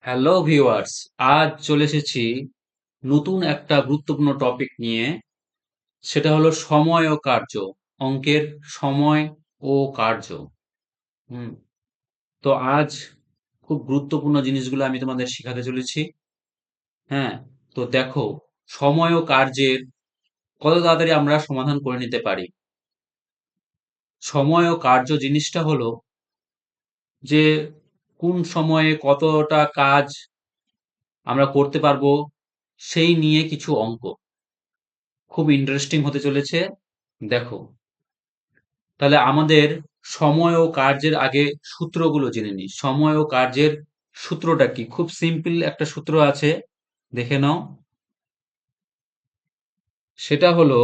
Hello viewers, আজ চলে এসেছি নতুন একটা গুরুত্বপূর্ণ টপিক নিয়ে। সেটা হলো সময় ও কার্য। অঙ্কের সময় ও কার্য। হুম তো আজ খুব গুরুত্বপূর্ণ জিনিসগুলো আমি তোমাদের শেখাতে চলেছি। হ্যাঁ, তো দেখো, সময় ও কার্যের কত তাড়াতাড়ি আমরা সমাধান করে নিতে পারি। সময় ও কার্য জিনিসটা হলো যে কোন সময়ে কতটা কাজ আমরা করতে পারবো, সেই নিয়ে কিছু অঙ্ক। খুব ইন্টারেস্টিং হতে চলেছে। দেখো, তাহলে আমাদের সময় ও কার্যের আগে সূত্রগুলো জেনে নিই। সময় ও কার্যের সূত্রটা কি? খুব সিম্পল একটা সূত্র আছে, দেখে নাও। সেটা হলো,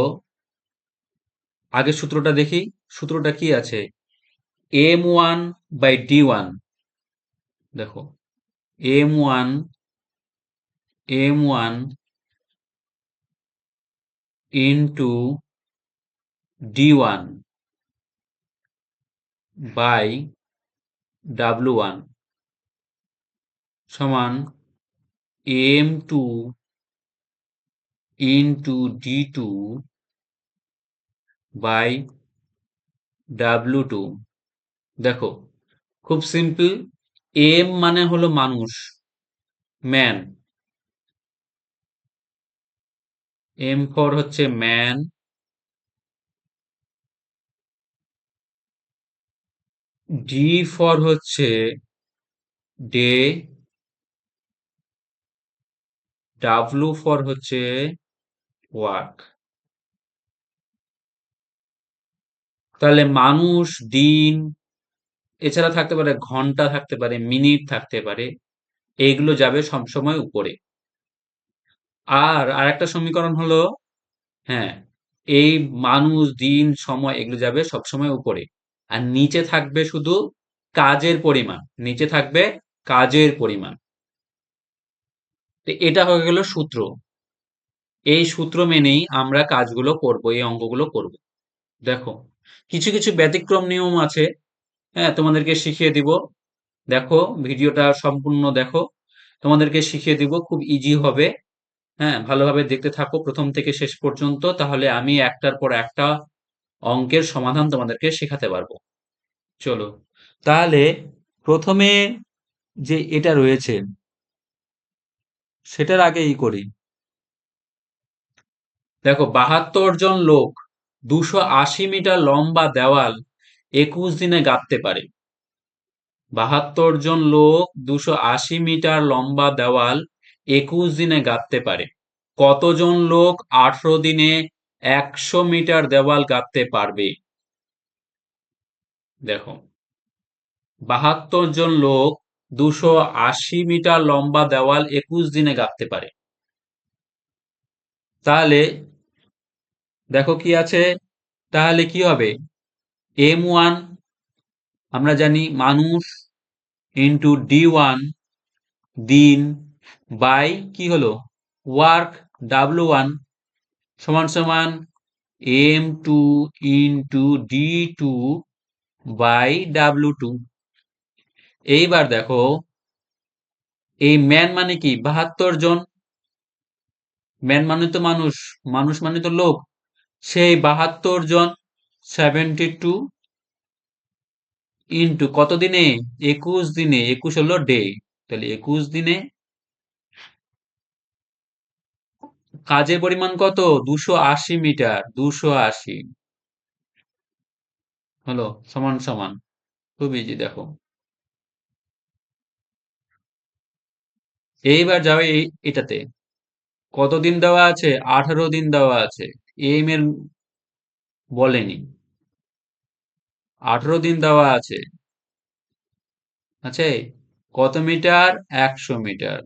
আগে সূত্রটা দেখি। সূত্রটা কি আছে? m1/d1। দেখো, m1 m1 into d1 by w1 সমান m2 into d2 by w2। দেখো, খুব সিম্পল। এম মানে হলো মানুষ, ম্যান। এম ফর হচ্ছে ম্যান। ডি ফর হচ্ছে ডে। ডাব্লু ফর হচ্ছে ওয়ার্ক। তাহলে মানুষ, দিন, এছাড়া থাকতে পারে ঘন্টা, থাকতে পারে মিনিট, থাকতে পারে। এইগুলো যাবে সবসময় উপরে। আর আরেকটা সমীকরণ হলো, হ্যাঁ, এই মানুষ, দিন, সময় এগুলো যাবে সবসময় উপরে। আর নিচে থাকবে শুধু কাজের পরিমাণ। নিচে থাকবে কাজের পরিমাণ। তো এটা হয়ে গেল সূত্র। এই সূত্র মেনেই আমরা কাজগুলো করব, এই অঙ্কগুলো করব। দেখো, কিছু কিছু ব্যতিক্রম নিয়ম আছে। হ্যাঁ, তোমাদেরকে শিখিয়ে দিব। দেখো, ভিডিওটা সম্পূর্ণ দেখো, তোমাদেরকে শিখিয়ে দিব, খুব ইজি হবে। হ্যাঁ, ভালোভাবে দেখতে থাকো প্রথম থেকে শেষ পর্যন্ত, তাহলে আমি একটার পর একটা অঙ্কের সমাধান তোমাদেরকে শেখাতে পারবো। চলো, তাহলে প্রথমে যে এটা রয়েছে সেটার আগেই করি। দেখো, 72 জন লোক 280 মিটার লম্বা দেওয়াল 21 দিনে গাঁথতে পারে। 72 জন লোক 280 মিটার লম্বা দেওয়াল 21 দিনে গাঁথতে পারে। কতজন লোক 18 দিনে 100 মিটার দেওয়াল গাঁথতে পারবে? দেখো, 72 জন লোক 280 মিটার লম্বা দেওয়াল 21 দিনে গাঁথতে পারে। তাহলে দেখো কি আছে। তাহলে কি হবে? m1 আমরা জানি মানুষ, ইন্টু d1 দিন, বাই কি হলো ওয়ার্ক, w1 সমান সমান m2 into d2 by w2। এইবার দেখো, এই ম্যান মানে কি? 72 জন। ম্যান মানে তো মানুষ, মানুষ মানে তো লোক। সেই 72 জন 72 ইন্টু কত দিনে? 21 দিনে। 21 হলো ডে। তাহলে 21 দিনে কাজের পরিমাণ কত? 280 মিটার। 280 হলো সমান সমান, খুব ইজি। দেখো, এইবার যাও এটাতে। কতদিন দেওয়া আছে? 18 দিন দেওয়া আছে। এম এর বলেনি, 18 দিন দেওয়া আছে। আছে কত মিটার? 100 মিটার।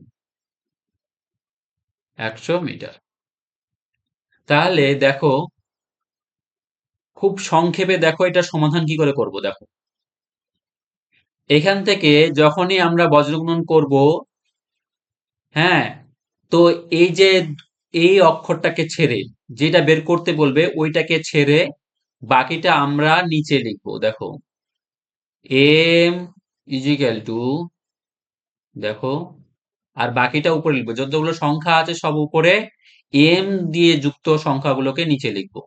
100 মিটার। তাহলে দেখো, খুব সংক্ষেপে দেখো এটা সমাধান কি করে করব। দেখো, এখান থেকে যখনই আমরা বজ্রগুণন করব, হ্যাঁ, তো এই যে এই অক্ষরটাকে ছেড়ে যেটা বের করতে বলবে ওইটাকে ছেড়ে বাকিটা আমরা নিচে লিখবো। দেখো, এম ইজিক্যাল টু, দেখো, আর বাকিটা উপরে লিখবো, যতগুলো সংখ্যা আছে সব উপরে, এম দিয়ে যুক্ত সংখ্যাগুলোকে নিচে লিখবো।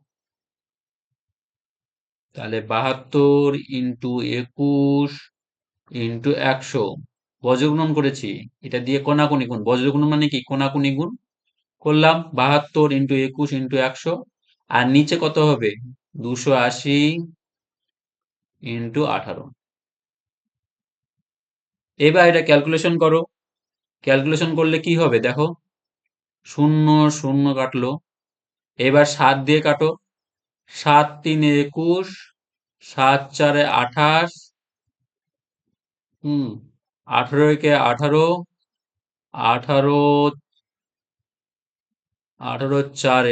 তাহলে 72 ইন্টু 21 ইন্টু 100 বজ্রগুণন করেছি, এটা দিয়ে কোনাকুনি গুণ। বজ্রগুণন মানে কি? কোনাকুনি গুণ করলাম। 72 ইন্টু 21 ইন্টু 100, আর নিচে কত হবে? 280 ইন্টু 18। এবার এটা ক্যালকুলেশন করো। ক্যালকুলেশন করলে কি হবে দেখো, শূন্য শূন্য কাটলো। এবার 7 দিয়ে কাটো, 7 3 21, 7 4 28, 18 একে 18, 18, 18 4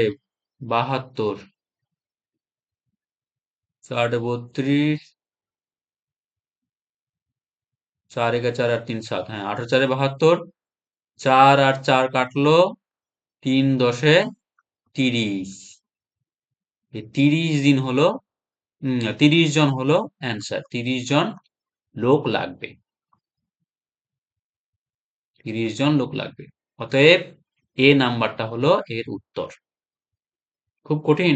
72, 4 32, 4 একে 4 আর 3 7, হ্যাঁ 18 4 72, 4 আর 4 কাটলো, 3 10 30। এই 30 দিন হলো, 30 জন হলো অ্যান্সার। 30 জন লোক লাগবে। 30 জন লোক লাগবে। অতএব এ নাম্বারটা হলো এর উত্তর। খুব কঠিন?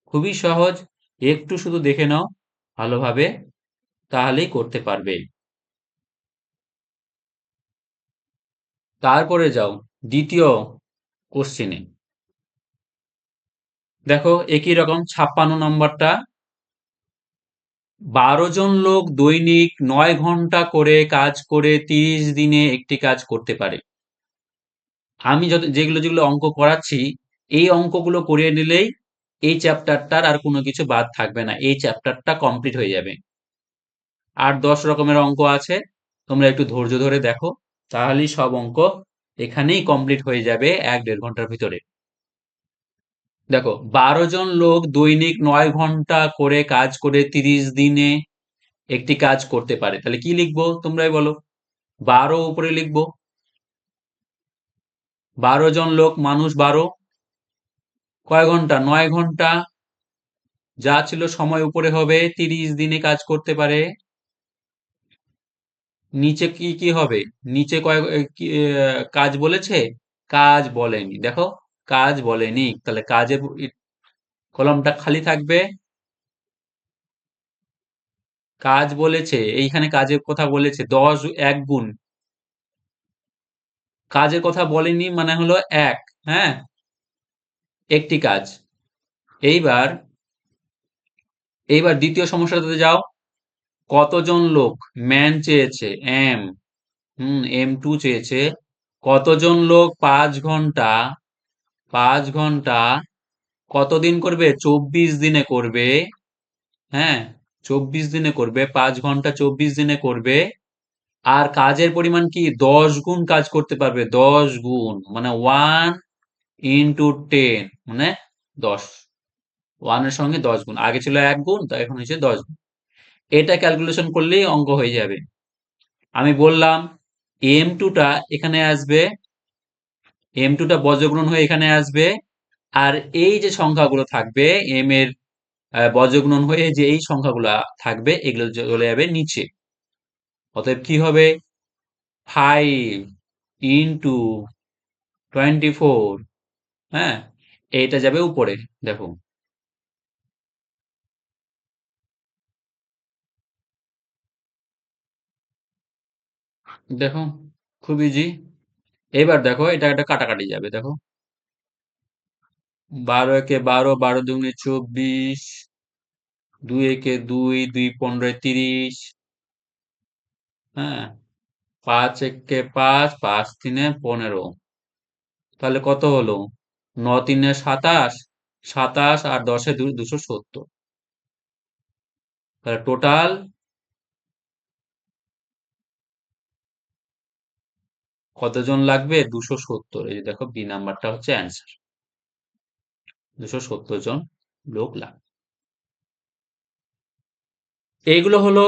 খুবই সহজ। একটু শুধু দেখে নাও ভালোভাবে, তাহলেই করতে পারবে। তারপরে যাও দ্বিতীয় কোশ্চেনে। দেখো একই রকম 56 নম্বরটা। 12 জন লোক দৈনিক 9 ঘন্টা করে কাজ করে 30 দিনে একটি কাজ করতে পারে। আমি যেগুলো যেগুলো অঙ্ক করাচ্ছি, এই অঙ্কগুলো করিয়ে নিলেই এই চ্যাপ্টারটার আর কোনো কিছু বাদ থাকবে না, এই চ্যাপ্টারটা কমপ্লিট হয়ে যাবে। আর 10 রকমের অঙ্ক আছে, তোমরা একটু ধৈর্য ধরে দেখো, তাহলেই সব অঙ্ক এখানেই কমপ্লিট হয়ে যাবে 1-1.5 ঘন্টার ভিতরে। দেখো 12 জন লোক দৈনিক 9 ঘন্টা করে কাজ করে 30 দিনে একটি কাজ করতে পারে, তাহলে কি লিখবো তোমরাই বলো? 12 উপরে লিখবো, 12 জন লোক মানুষ 12, কয় ঘন্টা? 9 ঘন্টা, যা ছিল সময় উপরে হবে, 30 দিনে কাজ করতে পারে। নিচে কি কি হবে? নিচে কাজ বলেছে? কাজ বলেনি, দেখো কাজ বলেনি, তাহলে কাজের কলমটা খালি থাকবে। কাজ বলেছে, এইখানে কাজের কথা বলেছে, 10 1 গুণ। কাজের কথা বলেনি মানে হলো 1, হ্যাঁ, একটি কাজ। এইবার এইবার দ্বিতীয় সমস্যাটাতে যাও। কতজন লোক? ম্যান চেয়েছে, এম, M2 চেয়েছে। কতজন লোক 5 ঘন্টা, 5 ঘন্টা কতদিন করবে? 24 দিনে করবে, হ্যাঁ 24 দিনে করবে, 5 ঘন্টা 24 দিনে করবে। আর কাজের পরিমাণ কি? 10 গুণ কাজ করতে পারবে, 10 গুণ মানে 1 ইন্টু 10 মানে 10। 1 এর সঙ্গে 10 গুণ, আগে ছিল 1 গুণ, তো এখন হচ্ছে 10 গুণ। এটা ক্যালকুলেশন করলেই অঙ্ক হয়ে যাবে। আমি বললাম M2টা এখানে আসবে, M2টা বজ্রগুণন হয়ে এখানে আসবে, আর এই যে সংখ্যাগুলো থাকবে এম এর বজ্রগুণন হয়ে যে এই সংখ্যাগুলো থাকবে, এগুলো চলে যাবে নিচে। অতএব কি হবে? 5 ইন্টু 24, হ্যাঁ, এইটা যাবে উপরে। দেখো দেখো খুব ইজি। এবার দেখো এটা একটা কাটাকাটি যাবে, দেখো 12 একে 12, 12 দুগুণে 24, 2 একে 2, 2 15 30, হ্যাঁ 5 একে 5, 5 3 15, তাহলে কত হলো? 9 3 27, 27 আর 10 270, তাহলে টোটাল কতজন লাগবে? 270। এই যে দেখো বি নাম্বারটা হচ্ছে অ্যান্সার, 270 জন লোক লাগবে। এইগুলো হলো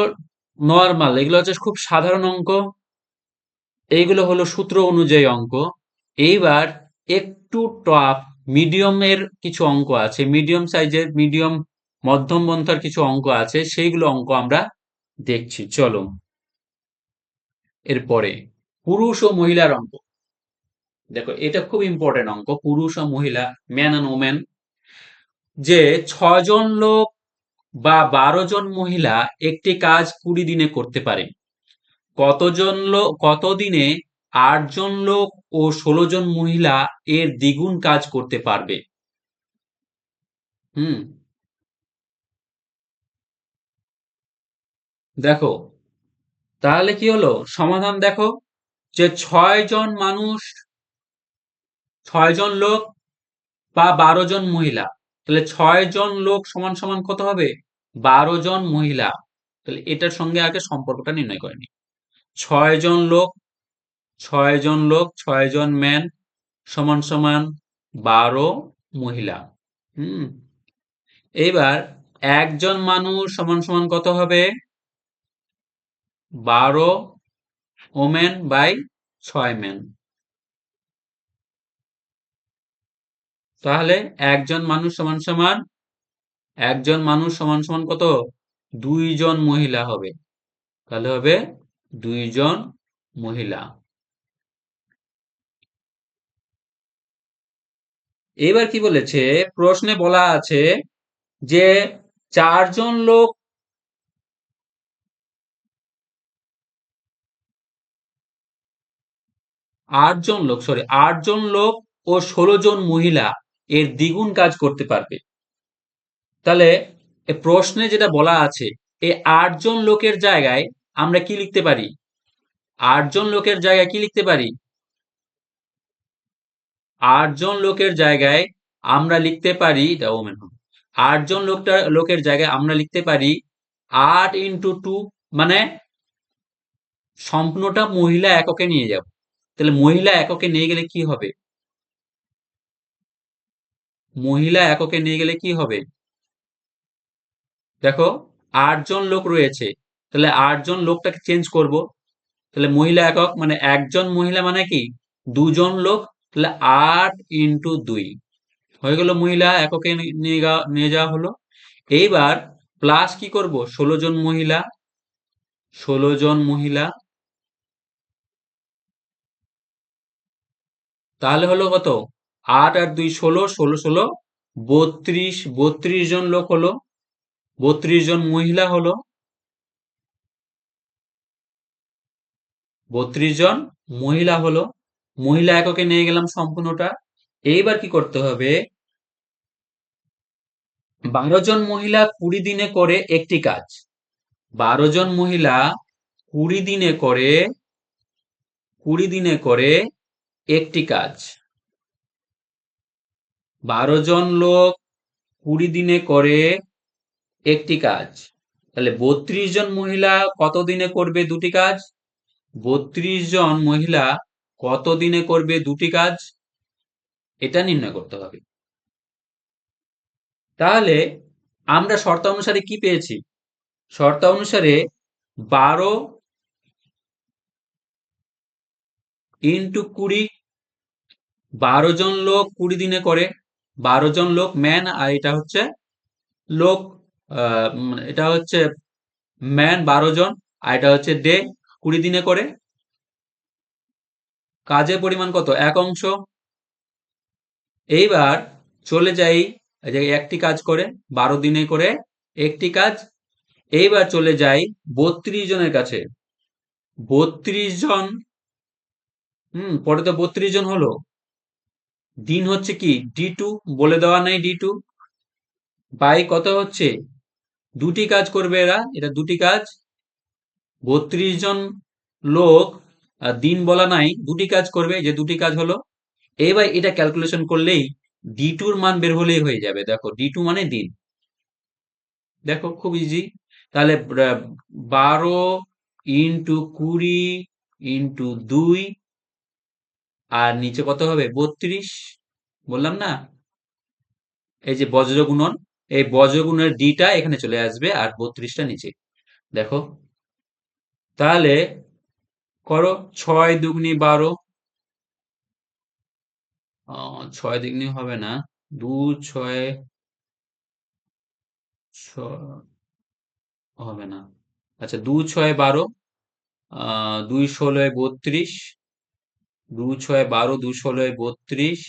নর্মাল, এগুলো হচ্ছে খুব সাধারণ অঙ্ক, এইগুলো হলো সূত্র অনুযায়ী অঙ্ক। এইবার একটু টপ মিডিয়ামের কিছু অঙ্ক আছে, মিডিয়াম সাইজের, মিডিয়াম মধ্যম পন্থার কিছু অঙ্ক আছে, সেইগুলো অঙ্ক আমরা দেখছি চলো। এরপরে পুরুষ ও মহিলার অঙ্ক। দেখো এটা খুব ইম্পর্টেন্ট অঙ্ক, পুরুষ ও মহিলা, ম্যান অ্যান্ড ওমেন, যে 6 জন লোক বা 12 জন মহিলা একটি কাজ 20 দিনে করতে পারে, কতদিনে 8 জন লোক ও 16 জন মহিলা এর দ্বিগুণ কাজ করতে পারবে? হুম, দেখো তাহলে কি হলো সমাধান, দেখো যে 6 জন লোক বা 12 জন মহিলা, তাহলে 6 জন লোক সমান সমান কত হবে? 12 জন মহিলা। তাহলে এটার সঙ্গে আগে সম্পর্কটা নির্ণয় করে নি। 6 জন লোক, 6 জন লোক, 6 জন ম্যান সমান সমান 12 মহিলা। হুম, এইবার একজন মানুষ সমান সমান কত হবে? 12 ওমেন বাই 6 ম্যান। তাহলে একজন মানুষ সমান সমান একজন মানুষ সমান সমান কত? 2 জন মহিলা হবে। তাহলে হবে 2 জন মহিলা। এবার কি বলেছে, প্রশ্নে বলা আছে যে 4 জন লোক, 8 জন লোক, সরি 8 জন লোক ও 16 জন মহিলা এর দ্বিগুণ কাজ করতে পারবে। তাহলে এ প্রশ্নে যেটা বলা আছে, এই 8 জন লোকের জায়গায় আমরা কি লিখতে পারি? 8 জন লোকের জায়গায় কি লিখতে পারি? 8 জন লোকের জায়গায় আমরা লিখতে পারি, এটা ওমেন হবে। 8 জন লোকের জায়গায় আমরা লিখতে পারি 8 × 2, মানে সম্পূর্ণটা মহিলা এককে নিয়ে যাব। তাহলে মহিলা এককে নিয়ে গেলে কি হবে? মহিলা এককে নিয়ে গেলে কি হবে? দেখো 8 জন লোক রয়েছে, তাহলে 8 জন লোকটাকে চেঞ্জ করব। তাহলে মহিলা একক মানে একজন মহিলা মানে কি 2 জন লোক, তাহলে 8 × 2 হয়ে গেল, মহিলা এককে নিয়ে যাওয়া হলো। এইবার প্লাস কি করব, 16 জন মহিলা, 16 জন মহিলা, তাহলে হলো কত? 8 আর 2 16, 16 16 32, 32 জন লোক হলো, 32 জন মহিলা হলো, 32 জন মহিলা হলো। মহিলা এককে নিয়ে গেলাম সম্পূর্ণটা। এইবার কি করতে হবে, 12 জন মহিলা 20 দিনে করে একটি কাজ। 12 জন মহিলা 20 দিনে করে একটি কাজ। 12 জন লোক 20 দিনে করে একটি কাজ। তাহলে 32 জন মহিলা কত দিনে করবে দুটি কাজ? 32 জন মহিলা কত দিনে করবে দুটি কাজ? এটা নির্ণয় করতে হবে। তাহলে আমরা শর্তানুসারে কি পেয়েছি? শর্তানুসারে 12 × 20, 12 জন লোক 20 দিনে করে, 12 জন লোক ম্যান, আর এটা হচ্ছে লোক, এটা হচ্ছে ম্যান 12 জন, আর এটা হচ্ছে ডে, 20 দিনে করে। কাজের পরিমাণ কত? 1 অংশ। এইবার চলে যাই, এই যে একটি কাজ করে 12 দিনে করে একটি কাজ। এইবার চলে যাই 32 জনের কাছে। 32 জন, পরে তো 32 জন হলো। দিন হচ্ছে কি D2, বলে দেওয়া নাই D2, বাই কত হচ্ছে? দুটি কাজ করবে এরা, এটা দুটি কাজ। 32 জন লোক, দিন বলা নাই, দুটি কাজ করবে, যে দুটি কাজ হলো। এবার এটা ক্যালকুলেশন করলেই D2 এর মান বের হলেই হয়ে যাবে। দেখো D2 মানে দিন, দেখো খুব ইজি। তাহলে 12 × 20 × 2, আর নিচে কত হবে? 32, বললাম না, এই যে বজ্র গুণন, এই বজ্র গুণের ডিটা এখানে চলে আসবে আর 32টা নিচে। দেখো তাহলে করো, 6 × 2 = 12, 6 × 2 হবে না, 2 × 6 হবে না। আচ্ছা 2 × 6 = 12, 2 × 16 = 32, 2 6 12, 2 16 32,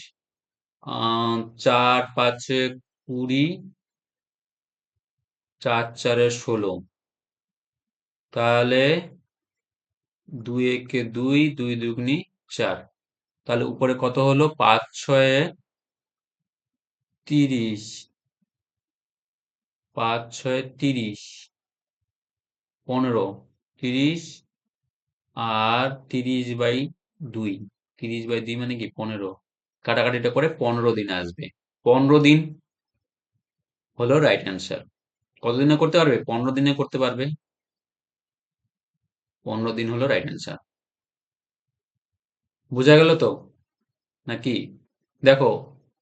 4 5 20, 4 4 16। তাহলে 2 1 2, 2 2 4। তাহলে উপরে কত হলো? 5 6 30, 5 6 30, 15, 30, আর 30/2, 30/2 মানে কি 15, কাটাকাটিটা করে 15 দিন আসবে। 15 দিন হলো রাইট অ্যান্সার। কতদিনে করতে পারবে? 15 দিনে করতে পারবে। 15 দিন হলো রাইট অ্যান্সার। বোঝা গেল তো নাকি? দেখো,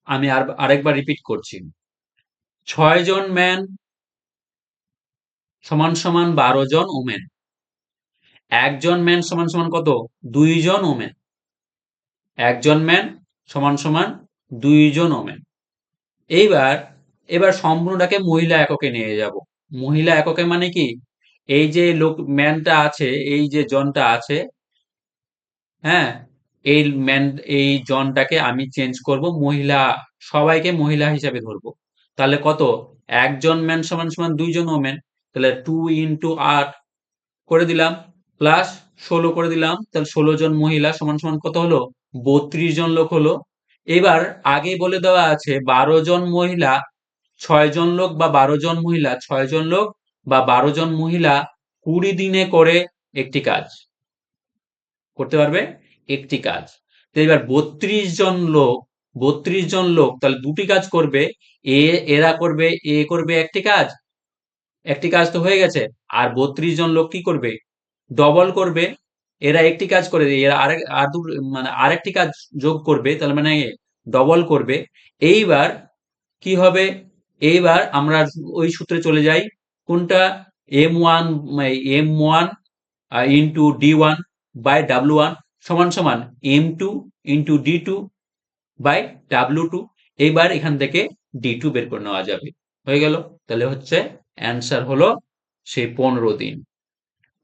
আমি আরেকবার রিপিট করছি। 6 জন ম্যান সমান সমান 12 জন ওমেন। একজন ম্যান সমান সমান কত? 2 জন ওমেন। একজন ম্যান সমান সমান 2 জন ওমেন। এইবার এবার সম্পূর্ণটাকে মহিলা এককে নিয়ে যাব। মহিলা এককে মানে কি? এই যে লোক ম্যানটা আছে, এই যে জনটা আছে, হ্যাঁ, এই ম্যান, এই জনটাকে আমি চেঞ্জ করব মহিলা, সবাইকে মহিলা হিসাবে ধরবো। তাহলে কত? একজন ম্যান সমান সমান 2 জন ওমেন। তাহলে 2 ইন্টু 8 করে দিলাম, প্লাস 16 করে দিলাম, তাহলে 16 জন মহিলা সমান সমান কত হলো? 32 জন লোক হলো। এবার আগে বলে দেওয়া আছে 12 জন মহিলা 6 জন লোক, বা 12 জন মহিলা 6 জন লোক, বা 12 জন মহিলা 20 দিনে করে একটি কাজ করতে পারবে, একটি কাজ। তো এবার 32 জন লোক, 32 জন লোক তাহলে দুটি কাজ করবে। এরা করবে, করবে একটি কাজ, একটি কাজ তো হয়ে গেছে। আর 32 জন লোক কি করবে? ডবল করবে। এরা একটি কাজ করে, এরা আরেক আর দু মানে আরেকটি কাজ যোগ করবে, তাহলে মানে ডবল করবে। এইবার কি হবে? এইবার আমরা ওই সূত্রে চলে যাই। কোনটা? M1, M1 into D1 by W1 সমান সমান M2 into D2 by W2। এইবার এখান থেকে D2 বের করে নেওয়া যাবে। হয়ে গেল। তাহলে হচ্ছে অ্যান্সার হলো সেই 15 দিন,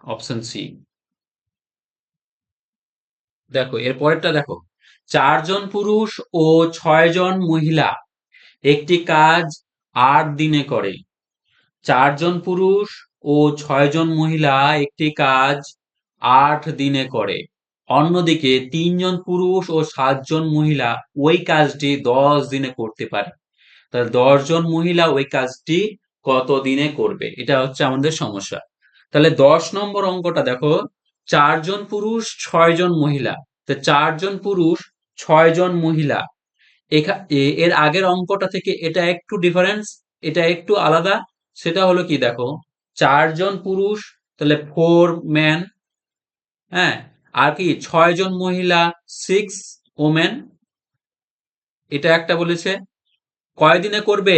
অপশন সি। দেখো এর পরেরটা দেখো। 4 জন পুরুষ ও 6 জন মহিলা একটি কাজ 8 দিনে করে। 4 জন পুরুষ ও 6 জন মহিলা একটি কাজ 8 দিনে করে। অন্যদিকে 3 জন পুরুষ ও 7 জন মহিলা ওই কাজটি 10 দিনে করতে পারে। তাহলে 10 জন মহিলা ওই কাজটি কত দিনে করবে? এটা হচ্ছে আমাদের সমস্যা। তাহলে 10 নম্বর অঙ্কটা দেখো। 4 জন পুরুষ 6 জন মহিলা। তো 4 জন পুরুষ 6 জন মহিলা, এর আগের অঙ্কটা থেকে এটা একটু ডিফারেন্স, এটা একটু আলাদা। সেটা হলো কি দেখো, 4 জন পুরুষ তাহলে 4 ম্যান, হ্যাঁ, আর কি 6 জন মহিলা 6 ওমেন। এটা একটা বলেছে। কয় দিনে করবে?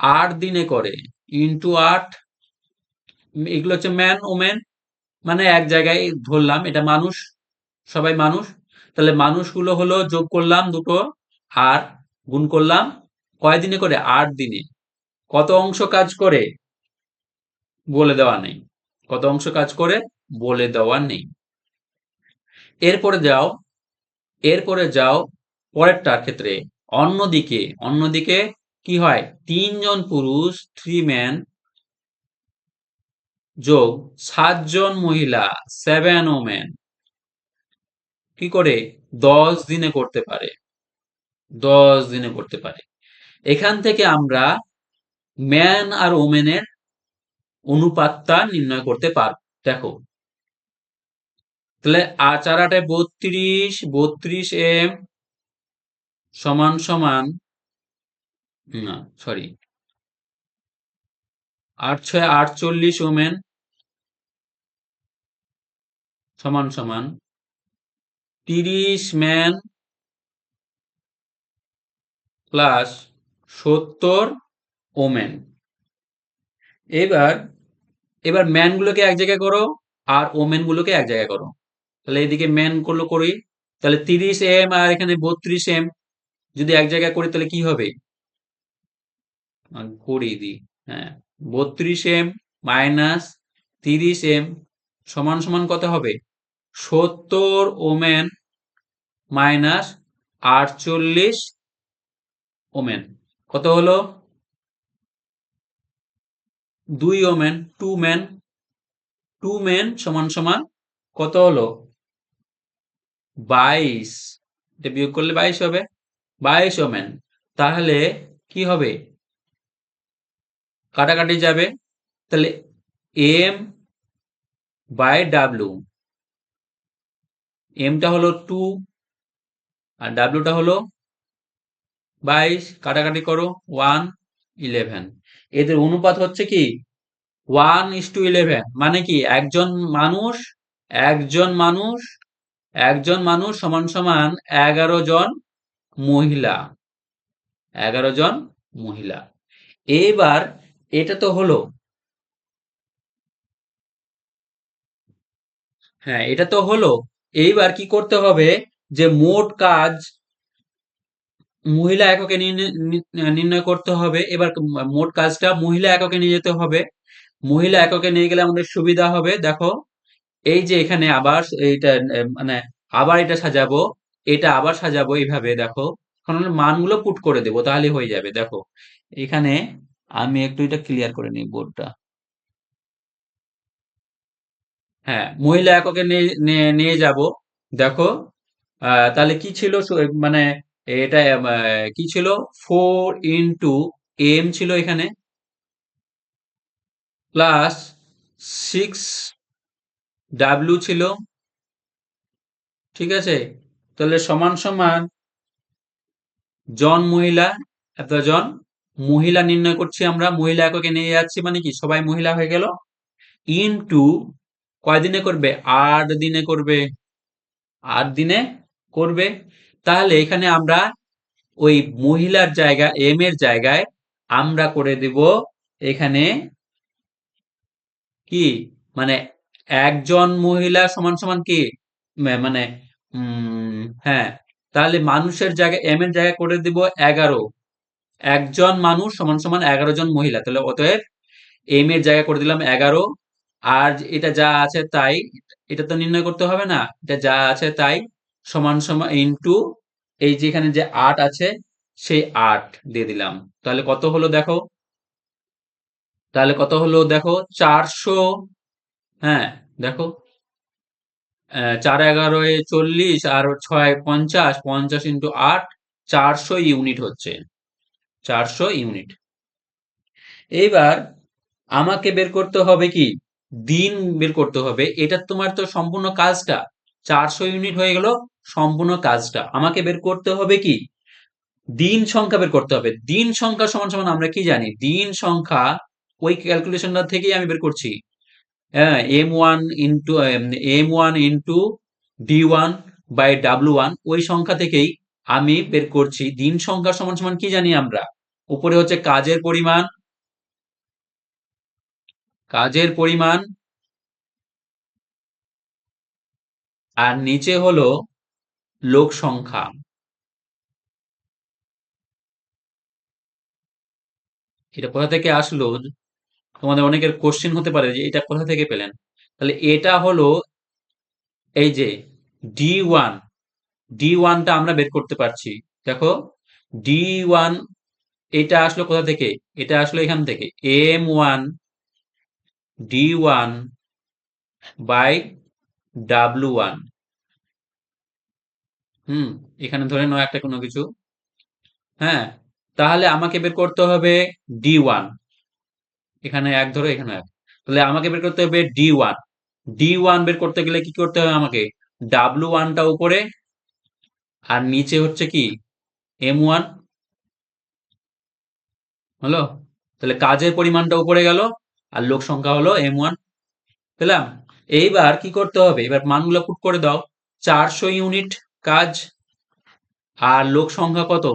8 দিনে করে, ইন্টু 8। এগুলো হচ্ছে ম্যান ওমেন, মানে এক জায়গায় ধরলাম এটা মানুষ, সবাই মানুষ। তাহলে মানুষগুলো হলো যোগ করলাম দুটো, আর গুণ করলাম। কয় দিনে করে? 8 দিনে। কত অংশ কাজ করে? বলে দেওয়া নেই। কত অংশ কাজ করে? বলে দেওয়া নেই। এরপরে যাও, এরপরে যাও পরেরটার ক্ষেত্রে। অন্যদিকে, অন্যদিকে কি হয়? 3 জন পুরুষ 3 ম্যান যোগ 7 জন মহিলা 7 ওমেন কি করে? 10 দিনে করতে পারে। 10 দিনে করতে পারে। এখান থেকে আমরা ম্যান আর ওমেনের অনুপাতটা নির্ণয় করতে পারব। দেখো, তাহলে 4 8 32, 32 এম সমান সমান, না সরি, 8 6 48 ওমেন সমান সমান 30 ম্যান প্লাস 70 ওমেন। এবার এবার ম্যান গুলোকে এক জায়গায় করো, আর ওমেন গুলোকে এক জায়গায় করো। তাহলে এদিকে ম্যান গুলো করি, তাহলে 30 এম আর এখানে 32 এম যদি এক জায়গায় করি তাহলে কি হবে? করিয়ে দিই, হ্যাঁ। 32 এম মাইনাস 30 এম সমান সমান কত হবে? 70 ওমেন মাইনাস 48 ওমেন কত হলো? 2 ওমেন, 2 মেন, 2 মেন সমান সমান কত হলো? 22। এটা বিয়োগ করলে 22 হবে। 22 ওমেন। তাহলে কি হবে? কাটাকাটি যাবে। তাহলে এম বাই ডাব্লিউ, এমটা হলো 2 আর ডাব্লিউটা হলো 22, কাটাকাটি করো 1 11। এদের অনুপাত হচ্ছে কি 1:11। মানে কি মানুষ একজন মানুষ একজন মানুষ সমান সমান 11 জন মহিলা, 11 জন মহিলা। এইবার এটা তো হলো, হ্যাঁ এটা তো হলো। এইবার কি করতে হবে যে মোট কাজ মহিলা এককে নির্ণয় করতে হবে। এবার মোট কাজটা মহিলা এককে নিয়ে যেতে হবে। মহিলা এককে নিয়ে গেলে আমাদের সুবিধা হবে। দেখো এই যে এখানে আবার এইটা মানে আবার এটা সাজাবো, এটা আবার সাজাবো এইভাবে। দেখো এখন আমরা মানগুলো পুট করে দেবো তাহলে হয়ে যাবে। দেখো এখানে আমি একটু এটা ক্লিয়ার করে নিই বোর্ডটা। হ্যাঁ মহিলা এককে নিয়ে নিয়ে নিয়ে যাব। দেখো তাহলে কি ছিল মানে এটা কি ছিল? 4 ইন্টু এম ছিল এখানে, প্লাস 6 ডাব্লিউ ছিল। ঠিক আছে, তাহলে সমান সমান জন মহিলা, এতজন মহিলা নির্ণয় করছি আমরা। মহিলা এককে নিয়ে যাচ্ছি মানে কি সবাই মহিলা হয়ে গেল। ইনটু কয় দিনে করবে? 8 দিনে করবে। 8 দিনে করবে। তাহলে এখানে আমরা ওই মহিলার জায়গা এম এর জায়গায় আমরা করে দেব এখানে কি, মানে একজন মহিলা সমান সমান কি মানে হ্যাঁ, তাহলে মানুষের জায়গায় এম এর জায়গায় করে দিব 11। একজন মানুষ সমান সমান 11 জন মহিলা। তাহলে অতএব এম এর জায়গায় করে দিলাম 11। আর এটা যা আছে তাই, এটা তো নির্ণয় করতে হবে না, এটা যা আছে তাই সমান সমান ইন্টু এই যে এখানে যে 8 আছে সেই 8 দিয়ে দিলাম। তাহলে কত হলো দেখো, তাহলে কত হলো দেখো 400। হ্যাঁ দেখো 4 11 40 আর 6 50, 50 × 8 400 ইউনিট হচ্ছে। 400 ইউনিট। এইবার আমাকে বের করতে হবে কি দিন বের করতে হবে। এটা তোমার তো সম্পূর্ণ কাজটা 400 ইউনিট হয়ে গেল। সম্পূর্ণ কাজটা আমাকে বের করতে হবে কি দিন সংখ্যা বের করতে হবে। দিন সংখ্যা সমান সমান আমরা কি জানি? দিন সংখ্যা ওই ক্যালকুলেশনটা থেকেই আমি বের করছি। হ্যাঁ M1 into D1 by W1, ওই সংখ্যা থেকেই আমি বের করছি দিন সংখ্যা সমান সমান কি জানি আমরা? উপরে হচ্ছে কাজের পরিমাণ, কাজের পরিমাণ, আর নিচে হলো লোক সংখ্যা। এটা কোথা থেকে আসলো? তোমাদের অনেকের কোশ্চেন হতে পারে যে এটা কোথা থেকে পেলেন। তাহলে এটা হলো এই যে D1, D1টা আমরা বের করতে পারছি। দেখো D1 এটা আসলো কোথা থেকে? এটা আসলো এখান থেকে M1 D1 বাই W1। এখানে ধরে নাও একটা কোনো কিছু। হ্যাঁ, তাহলে আমাকে বের করতে হবে D1। এখানে এক ধরো, এখানে এক। তাহলে আমাকে বের করতে হবে D1। D1 বের করতে গেলে কি করতে হবে আমাকে? W1টা উপরে আর নিচে হচ্ছে কি M1। হলো? তাহলে কাজের পরিমাণটা উপরে গেল আর লোক সংখ্যা হলো M1। পেলাম? এইবার কি করতে হবে? এবার মানগুলো পুট করে দাও। 400 ইউনিট কাজ আর লোক সংখ্যা কত?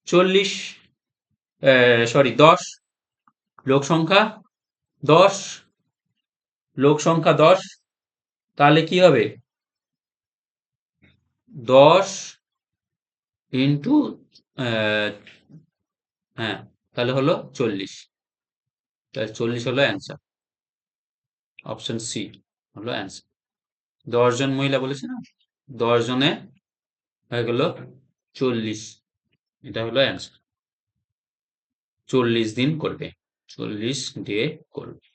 40, সরি 10। লোক সংখ্যা 10, লোক সংখ্যা 10। তাহলে কি হবে? 10 ইন্টু হ্যাঁ, তাহলে হলো 40। তাহলে 40 হলো অ্যান্সার। অপশন সি হলো অ্যান্সার। 10 জন মহিলা বলেছে না, 10 জনে হয়ে গেল 40। এটা হলো অ্যান্সার। 40 দিন করবে, 40 ডে করবে।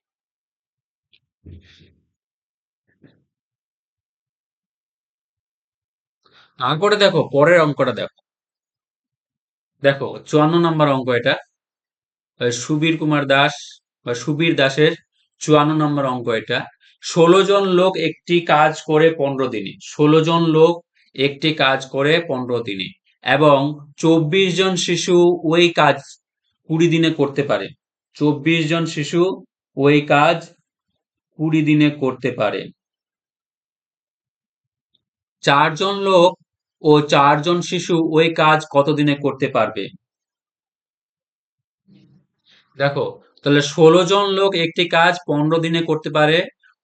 তারপরে দেখো পরের অঙ্কটা দেখো। দেখো 54 নম্বর অঙ্ক এটা। সুবীর কুমার দাস বা সুবীর দাসের 54 নম্বর অঙ্ক এটা। 16 জন লোক একটি কাজ করে 15 দিনে, 16 জন লোক একটি কাজ করে 15 দিনে, এবং 24 জন শিশু ওই কাজ 20 দিনে করতে পারে। 24 জন শিশু ওই কাজ 20 দিনে করতে পারে। 4 জন লোক ও 4 জন শিশু ওই কাজ কত দিনে করতে পারবে? দেখো, তাহলে 16 জন লোক একটি কাজ 15 দিনে করতে পারে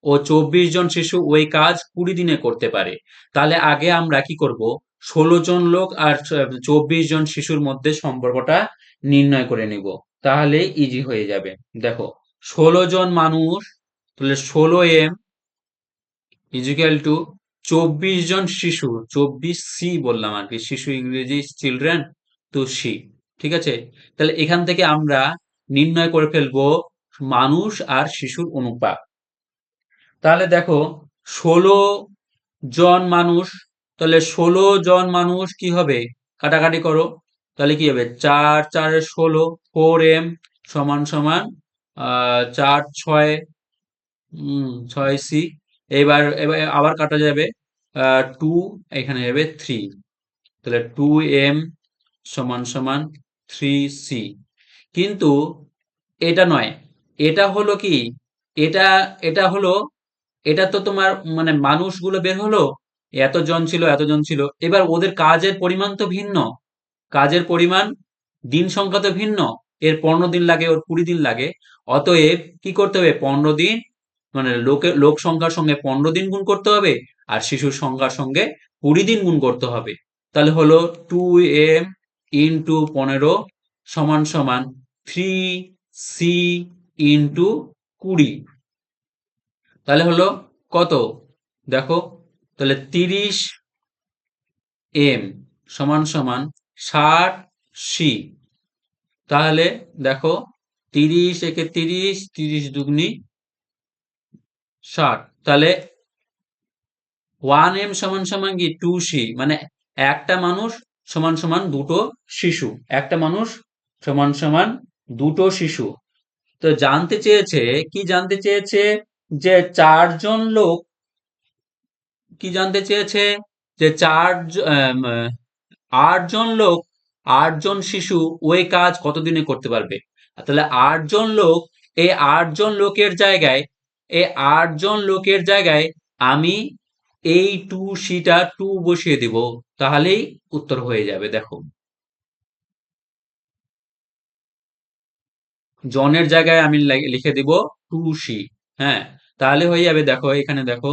ও 24 জন শিশু ওই কাজ 20 দিনে করতে পারে। তাহলে আগে আমরা কি করব, 16 জন লোক আর 24 জন শিশুর মধ্যে সম্পর্কটা নির্ণয় করে নিব, তাহলে ইজি হয়ে যাবে। দেখো, 16 জন মানুষ, তাহলে 16m ইজিক্যাল টু 24 জন শিশু, 24C বললাম আর কি, শিশু ইংরেজি চিলড্রেন, তো সি, ঠিক আছে। তাহলে এখান থেকে আমরা নির্ণয় করে ফেলবো মানুষ আর শিশুর অনুপাত। তাহলে দেখো, 16 জন মানুষ, তাহলে 16 জন মানুষ কি হবে, কাটাকাটি করো, তাহলে কি হবে, 4 4 16, 4m সমান সমান 4 6 6c। এবার এবার আবার কাটা যাবে, 2 এখানে যাবে 3, তাহলে 2m সমান সমান 3c। কিন্তু এটা নয়, এটা হলো কি, এটা এটা হলো, এটা তো তোমার মানে মানুষগুলো বের হলো, এতজন ছিল এতজন ছিল, এবার ওদের কাজের পরিমাণ তো ভিন্ন, কাজের পরিমাণ, দিন সংখ্যা তো ভিন্ন, এর 15 দিন লাগে ওর 20 দিন লাগে। অতএব কি করতে হবে, 15 দিন মানে লোক সংখ্যার সঙ্গে 15 দিন গুণ করতে হবে, আর শিশুর সংখ্যার সঙ্গে 20 দিন গুণ করতে হবে। তাহলে হলো 2m ইন্টু 15 সমান সমান 3c ইন্টু 20। তাহলে হলো কত, দেখো, তাহলে 30m সমান সমান 60c। তাহলে দেখো, 30 একে 30, 30 দুগুনি 60, তাহলে 1m সমান সমান কি 2c, মানে একটা মানুষ সমান সমান দুটো শিশু, একটা মানুষ সমান সমান দুটো শিশু। তো জানতে চেয়েছে, কি জানতে চেয়েছে, যে 4 জন লোক, কি জানতে চেয়েছে, যে 8 জন লোক, 8 জন শিশু ওই কাজ কতদিনে করতে পারবে। তাহলে 8 জন লোক, এই 8 জন লোকের জায়গায় আমি এই 2c-টা 2 বসিয়ে দিব, তাহলেই উত্তর হয়ে যাবে। দেখো, জনের জায়গায় আমি লিখে দিব 2c। হ্যাঁ, তাহলে হয়ে যাবে। দেখো এখানে দেখো,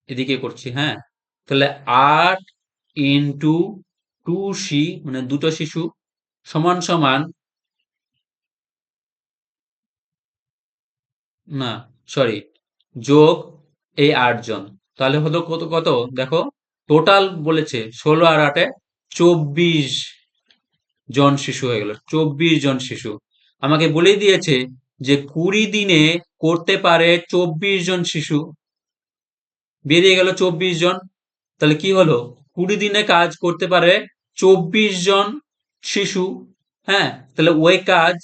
এদিকে করছি, হ্যাঁ, তাহলে 8 ইন্টু 2c মানে দুটো শিশু সমান সমান, না সরি, যোগ এই 8 জন, তাহলে হলো কত কত, দেখো টোটাল বলেছে 16 আর 8-এ 24 জন শিশু হয়ে গেল, 24 জন শিশু। আমাকে বলেই দিয়েছে যে 20 দিনে করতে পারে 24 জন শিশু, বেরিয়ে গেল 24 জন। তাহলে কি হলো, 20 দিনে কাজ করতে পারে 24 জন শিশু। হ্যাঁ, তাহলে ওই কাজ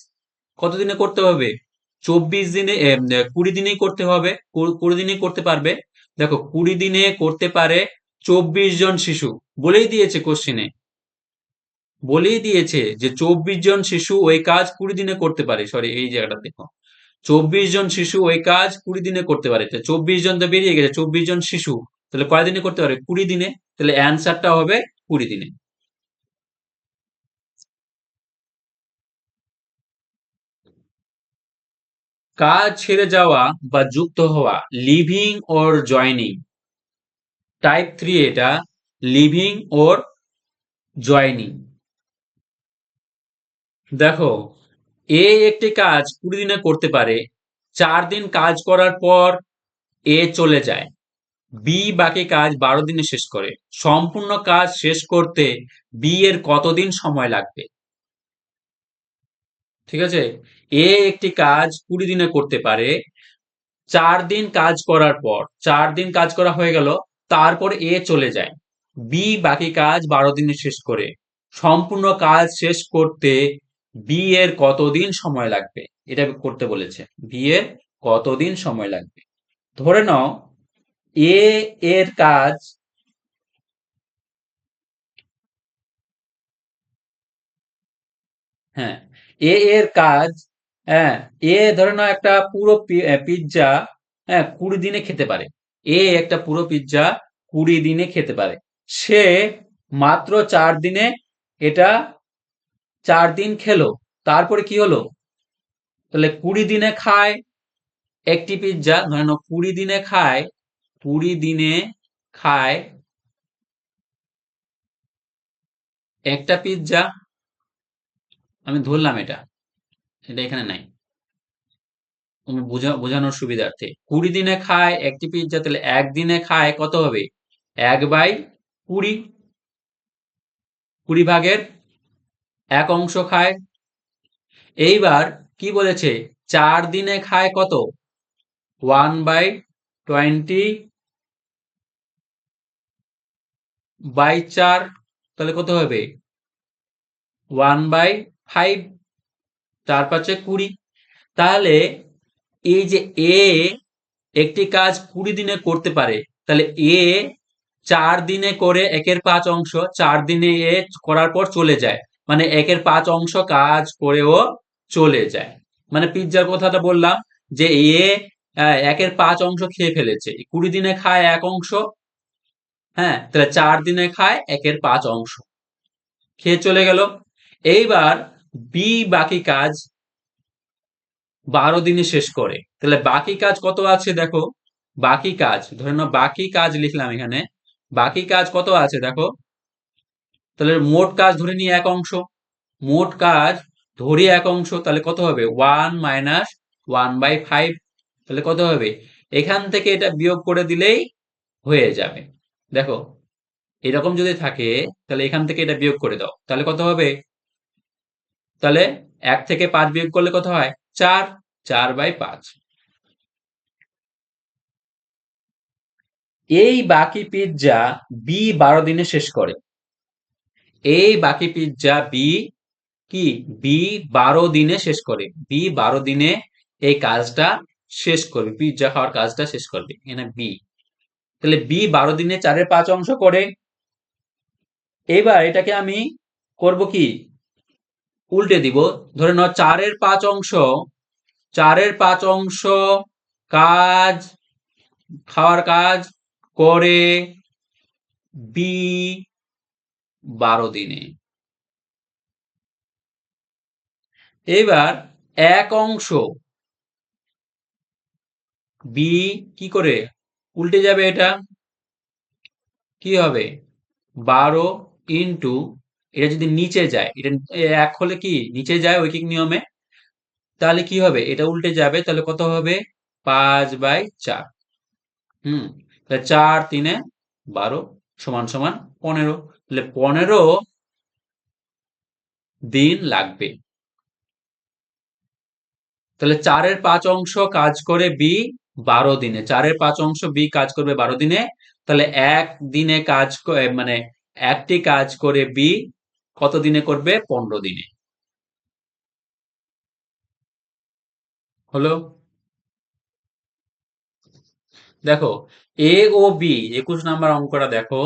কতদিনে করতে হবে, 24 দিনে, 20 দিনেই করতে হবে, 20 দিনেই করতে পারবে। দেখো, 20 দিনে করতে পারে 24 জন শিশু, বলেই দিয়েছে কোশ্চিনে, বলেই দিয়েছে যে 24 জন শিশু ওই কাজ 20 দিনে করতে পারে। সরি, এই জায়গাটা দেখো, 24 জন শিশু ওই কাজ 20 দিনে করতে পারে, 24 জন তো বেরিয়ে গেছে, 24 জন শিশু, তাহলে কয় দিনে করতে পারে, 20 দিনে, তাহলে অ্যান্সারটা হবে 20 দিনে। কাজ ছেড়ে যাওয়া বা যুক্ত হওয়া, লিভিং ওর জয়নিং, টাইপ 3 এটা, লিভিং ওর জয়নিং। দেখো, এ একটি কাজ 20 দিনে করতে পারে, 4 দিন কাজ করার পর এ চলে যায়, বি বাকি কাজ 12 দিনে শেষ করে, সম্পূর্ণ কাজ শেষ করতে বি এর কতদিন সময় লাগবে? ঠিক আছে, এ একটি কাজ 20 দিনে করতে পারে, 4 দিন কাজ করার পর, 4 দিন কাজ করা হয়ে গেল, তারপর এ চলে যায়, বি বাকি কাজ 12 দিনে শেষ করে, সম্পূর্ণ কাজ শেষ করতে বি এর কতদিন সময় লাগবে? এটা করতে বলেছে, বি এর কতদিন সময় লাগবে। ধরে নাও এ এর কাজ, হ্যাঁ, এ এর কাজ, হ্যাঁ, এ ধরে নাও একটা পুরো পিৎজা, হ্যাঁ, 20 দিনে খেতে পারে। এ একটা পুরো পিৎজা 20 দিনে খেতে পারে। সে মাত্র 4 দিনে এটা 4 দিন খেলো, তারপরে কি হলো? তাহলে 20 দিনে খায় একটি পিৎজা, ধরে নাও 20 দিনে খায়, 20 দিনে খায় একটা পিৎজা, আমি ধরলাম এটা, এটা এখানে নাই, বোঝানোর সুবিধার্থে, 20 দিনে খায় একটি পিৎজা, তাহলে একদিনে খায় কত হবে? 1/20, 20 ভাগের 1 অংশ খায়। এইবার কি বলেছে? 4 দিনে খায় কত? 1/20/4, তাহলে কত হবে? 1/5, 4×5 = 20। তাহলে এই যে এ একটি কাজ 20 দিনে করতে পারে, তাহলে এ 4 দিনে করে 1/5 অংশ, 4 দিনে এ করার পর চলে যায়, মানে 1/5 অংশ কাজ করেও চলে যায়। মানে পিৎজার কথাটা বললাম যে এ 1/5 অংশ খেয়ে ফেলেছে, 20 দিনে খায় 1 অংশ, হ্যাঁ, তাহলে 4 দিনে খায় 1/5 অংশ, খেয়ে চলে গেল। এইবার বি বাকি কাজ 12 দিনে শেষ করে, তাহলে বাকি কাজ কত আছে দেখো, বাকি কাজ ধরে নাও, বাকি কাজ লিখলাম এখানে, বাকি কাজ কত আছে দেখো, তাহলে মোট কাজ ধরে নিই 1 অংশ, মোট কাজ ধরি 1 অংশ, তাহলে কত হবে? 1 - 1/5, তাহলে কত হবে? এখান থেকে এটা বিয়োগ করে দিলেই হয়ে যাবে। দেখো, এরকম যদি থাকে তাহলে এখান থেকে এটা বিয়োগ করে দাও, তাহলে কত হবে? তাহলে 1 থেকে 5 বিয়োগ করলে কত হয়? 4, 4/5। এই বাকি পিৎজা বি 12 দিনে শেষ করে, এই বাকি পিৎজা বি কি, বি 12 দিনে শেষ করে, বি 12 দিনে এই কাজটা শেষ করবে, পিৎজা খাওয়ার কাজটা শেষ করবে, এখানে বি, তাহলে বি 12 দিনে 4/5 অংশ করে। এবার এটাকে আমি করব কি, উল্টে দিব, ধরে নাও 4/5 অংশ, 4/5 অংশ কাজ, খাওয়ার কাজ করে বি 12 দিনে। এবার 1 অংশ বি কি করে উল্টে যাবে, এটা কি হবে? 12 এটা যদি নিচে যায়, এটা 1 হলে কি নিচে যায় ঐকিক নিয়মে, তাহলে কি হবে? এটা উল্টে যাবে, তাহলে কত হবে? 5/4। হুম, তাহলে 4 × 3 = 12 = 15, তাহলে 15 দিন লাগবে। তাহলে 4/5 অংশ কাজ করে বি 12 দিনে, 4/5 অংশ বি কাজ করবে 12 দিনে, তাহলে একদিনে কাজ মানে একটি কাজ করে বি কত দিনে করবে? 15 দিনে। হলো? দেখো, এ ও বি 21 নম্বর অঙ্কটা দেখো,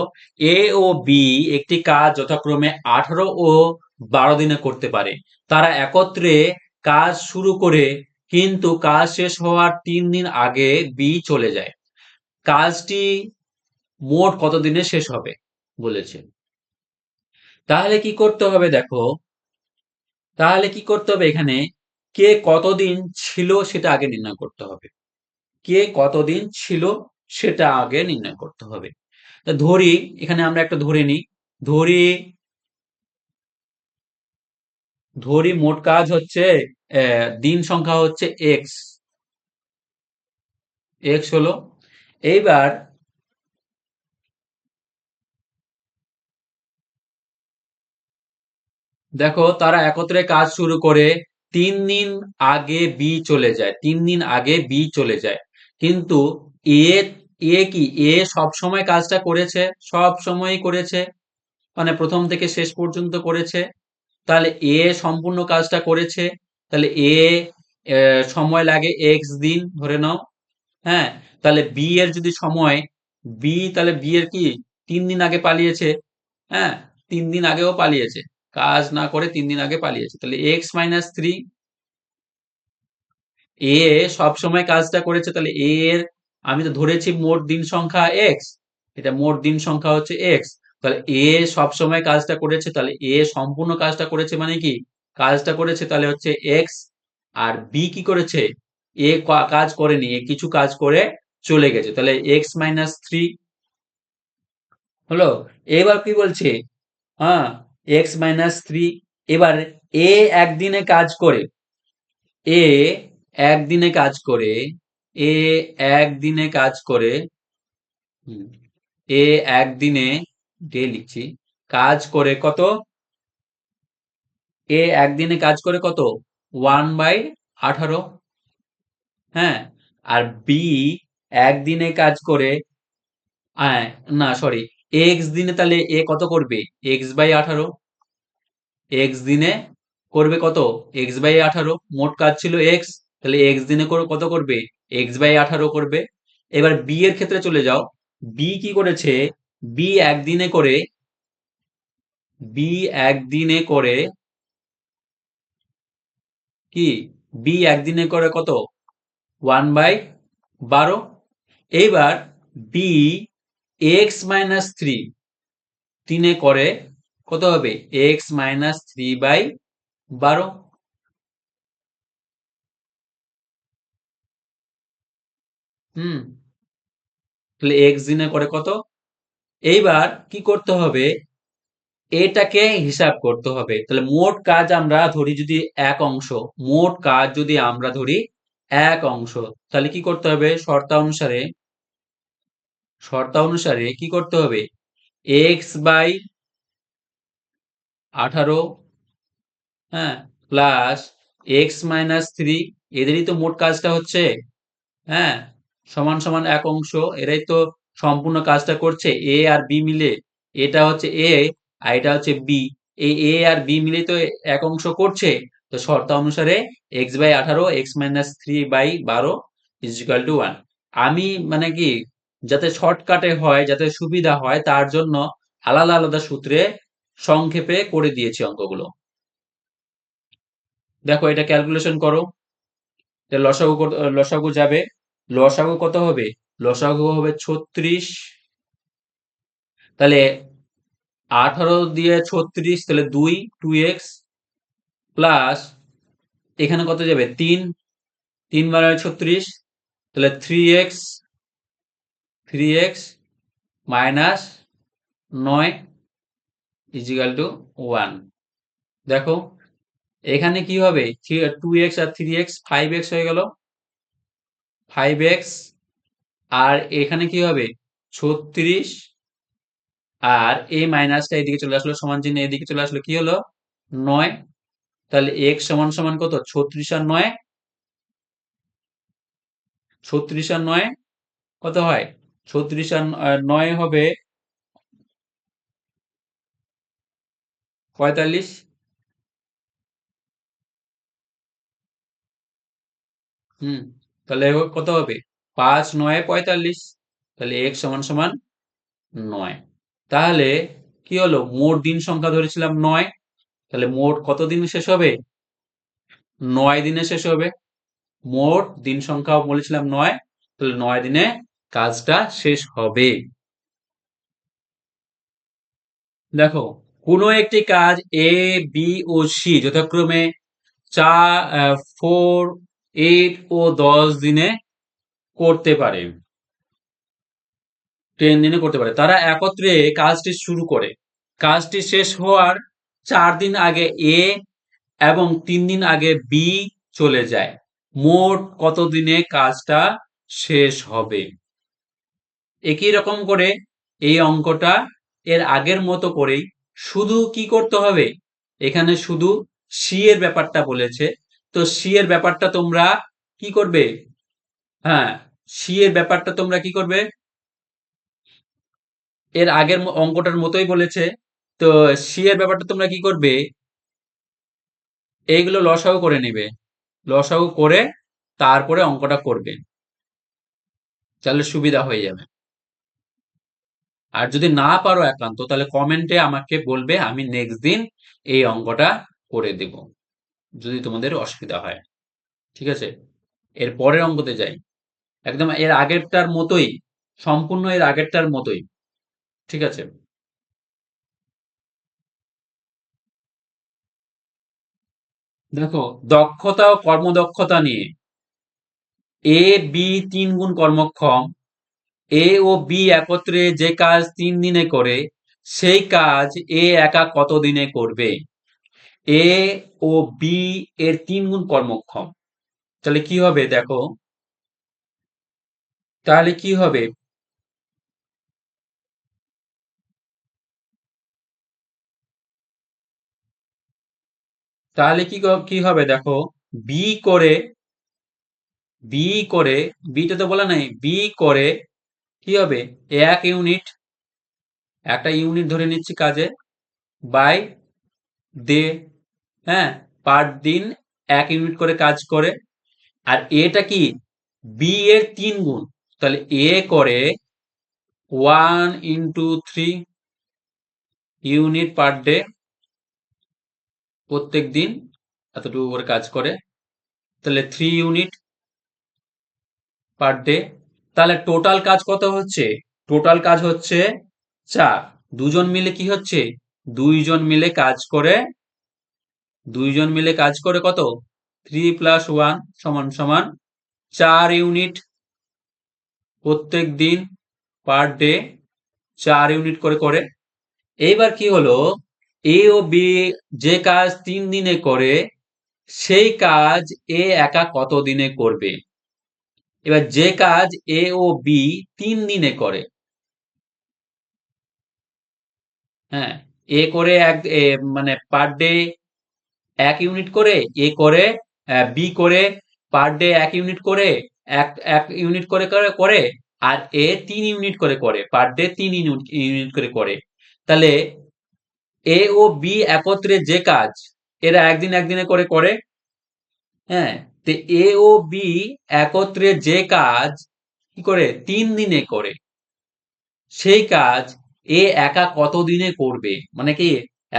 এ ও বি একটি কাজ যথাক্রমে 18 ও 12 দিনে করতে পারে, তারা একত্রে কাজ শুরু করে কিন্তু কাজ শেষ হওয়ার 3 দিন আগে বি চলে যায়, কাজটি মোট কত দিনে শেষ হবে বলেছে। তাহলে কি করতে হবে দেখো, তাহলে কি করতে হবে, এখানে কে কতদিন ছিল সেটা আগে নির্ণয় করতে হবে, কে কতদিন ছিল সেটা আগে নির্ণয় করতে হবে। তা ধরি, এখানে আমরা একটা ধরে নিই, ধরি, ধরি মোট কাজ হচ্ছে, দিন সংখ্যা হচ্ছে এক্স, এক্স হলো। এইবার দেখো তারা একত্রে কাজ শুরু করে 3 দিন আগে বি চলে যায়, 3 দিন আগে বি চলে যায়। কিন্তু এ এ কি এ সব সময় কাজটা করেছে? সব সময়ই করেছে, মানে প্রথম থেকে শেষ পর্যন্ত করেছে। তাহলে এ সম্পূর্ণ কাজটা করেছে। তাহলে এ সময় লাগে এক্স দিন ধরে নাও। হ্যাঁ, তাহলে বি এর যদি সময়, তাহলে বি এর কি 3 দিন আগে পালিয়েছে। হ্যাঁ, 3 দিন আগেও পালিয়েছে, কাজ না করে 3 দিন আগে পালিয়েছে। তাহলে x-3, এ সব সময় কাজটা করেছে, তাহলে এ এর আমি তো ধরেছি মোট দিন সংখ্যা এক্স, এটা মোট দিন সংখ্যা হচ্ছে এক্স। তাহলে এ সব সময় কাজটা করেছে, তাহলে এ সম্পূর্ণ কাজটা করেছে মানে কি কাজটা করেছে তাহলে হচ্ছে এক্স। আর বি কি করেছে? এ কাজ করেনি, এ কিছু কাজ করে চলে গেছে, তাহলে x-3 হলো। এবার কি বলছে? হ্যাঁ, x-3। এবার এ একদিনে কাজ করে, এ একদিনে কাজ করে, এ একদিনে কাজ করে, হুম, এ একদিনে ডে লিখছি, কাজ করে কত? এ একদিনে কাজ করে কত? 1/18। হ্যাঁ, আর বি একদিনে কাজ করে, আহ, না সরি, এক্স দিনে, তাহলে এ কত করবে? x/18। এক্স দিনে করবে কত? x/18। মোট কাজ ছিল এক্স, তাহলে এক্স দিনে করে কত করবে? x/18 করবে। এবার বি এর ক্ষেত্রে চলে যাও। বি কি করেছে? বি একদিনে করে, বি একদিনে করে কি বি একদিনে করে কত? 1/12। এইবার বি x-3 দিনে করে কত হবে? x-3/12। হুম, তাহলে এক্স দিনে করে কত? এইবার কি করতে হবে? এটাকে হিসাব করতে হবে। তাহলে মোট কাজ আমরা ধরি যদি এক অংশ, মোট কাজ যদি আমরা ধরি এক অংশ, তাহলে কি করতে হবে? শর্তানুসারে কি করতে হবে? x/18, হ্যাঁ, প্লাস x-3, এদেরই তো মোট কাজটা হচ্ছে। হ্যাঁ, সমান সমান এক অংশ, এরাই তো সম্পূর্ণ কাজটা করছে এ আর বি মিলে। এটা হচ্ছে এ আর এটা হচ্ছে বি, এই এ আর বি মিলে তো এক অংশ করছে। তো শর্ত অনুসারে x/18, x-3/12 = 1। আমি মানে কি, যাতে শর্টকাটে হয়, যাতে সুবিধা হয়, তার জন্য আলাদা আলাদা সূত্রে সংক্ষেপে করে দিয়েছি অঙ্কগুলো। দেখো এটা ক্যালকুলেশন করো। লসাগু যাবে, লসাগু কত হবে? লসাগু হবে 36। তাহলে 18 দিয়ে 36, তাহলে 2x প্লাস এখানে কত যাবে? 3, 3 বার 36, তাহলে 3x মাইনাস 9 = 1। দেখো এখানে কি হবে? 2x আর 3x, 5x হয়ে গেল, 5x। আর এখানে কি হবে? 36। আর এই মাইনাসটা এদিকে চলে আসলো, সমান চিহ্ন এদিকে চলে আসলো, কি হলো? 9। তাহলে x সমান সমান কত? 36 আর 9, 36 আর 9 কত হয়? 36 আর 9 হবে 45। হুম, তাহলে কত হবে? 5 9 45। তাহলে x সমান সমান 9। তাহলে কি হলো? মোট দিন সংখ্যা ধরেছিলাম 9, তাহলে মোট কত দিন শেষ হবে? 9 দিনে শেষ হবে। মোট দিন সংখ্যা বলেছিলাম 9, তাহলে 9 দিনে কাজটা শেষ হবে। দেখো কোনো একটি কাজ এ, বি ও সি যথাক্রমে 4, 8 ও 10 দিনে করতে পারে, 10 দিনে করতে পারে। তারা একত্রে কাজটি শুরু করে, কাজটি শেষ হওয়ার 4 দিন আগে এ এবং 3 দিন আগে বি চলে যায়। মোট কত দিনে কাজটা শেষ হবে? একই রকম করে এই অঙ্কটা এর আগের মতো করেই, শুধু কি করতে হবে? এখানে শুধু সি এর ব্যাপারটা বলেছে, তো সি এর ব্যাপারটা তোমরা কি করবে? হ্যাঁ, সি এর ব্যাপারটা তোমরা কি করবে? এর আগের অঙ্কটার মতোই বলেছে, তো সি এর ব্যাপারটা তোমরা কি করবে? এইগুলো লসাগু করে নেবে, লসাগু করে তারপরে অঙ্কটা করবে, তাহলে সুবিধা হয়ে যাবে। আর যদি না পারো একান্ত, তাহলে কমেন্টে আমাকে বলবে, আমি নেক্সট দিন এই অঙ্কটা করে দেব, যদি তোমাদের অসুবিধা হয়। ঠিক আছে, এর পরের অঙ্কতে যাই। একদম এর আগেরটার মতোই, সম্পূর্ণ এর আগেরটার মতোই। ঠিক আছে, দেখো, দক্ষতা ও কর্মদক্ষতা নিয়ে। এ বি 3 গুণ কর্মক্ষম, এ ও বি একত্রে যে কাজ 3 দিনে করে, সেই কাজ এ একা কত দিনে করবে? এ ও বি এর 3 গুণ কর্মক্ষম, তাহলে কি হবে দেখো, তাহলে কি হবে? তাহলে কি হবে দেখো, বি করে, বি করে, বিটা তো বলা নাই, বি করে কি হবে? 1 ইউনিট, একটা ইউনিট ধরে নিচ্ছি কাজে, বাই দে, হ্যাঁ, পার দিন 1 ইউনিট করে কাজ করে। আর এটা কি? বি এর 3 গুণ, তাহলে এ করে 1 × 3 ইউনিট পার ডে, প্রত্যেক দিন এতটুকু করে কাজ করে, তাহলে 3 ইউনিট পার ডে। তাহলে টোটাল কাজ কত হচ্ছে? টোটাল কাজ হচ্ছে 4। দুজন মিলে কি হচ্ছে? দুইজন মিলে কাজ করে, দুইজন মিলে কাজ করে কত? 3 + 1 সমান সমান 4 ইউনিট প্রত্যেক দিন, পার ডে 4 ইউনিট করে করে। এইবার কি হলো, এ ও বি যে কাজ 3 দিনে করে, সেই কাজ এ একা কত দিনে করবে? এবার যে কাজ এ ও বি 3 দিনে করে, হ্যাঁ, এ করে মানে পার ডে 1 ইউনিট করে, এ করে, বি করে পার ডে 1 ইউনিট করে, এক এক ইউনিট করে করে করে, আর এ 3 ইউনিট করে করে, পার ডে 3 ইউনিট করে করে। তাহলে এ ও বি একত্রে যে কাজ এরা একদিন একদিনে করে করে, হ্যাঁ, তো এ ও বি একত্রে যে কাজ কি করে 3 দিনে করে, সেই কাজ এ একা কত দিনে করবে? মানে কি,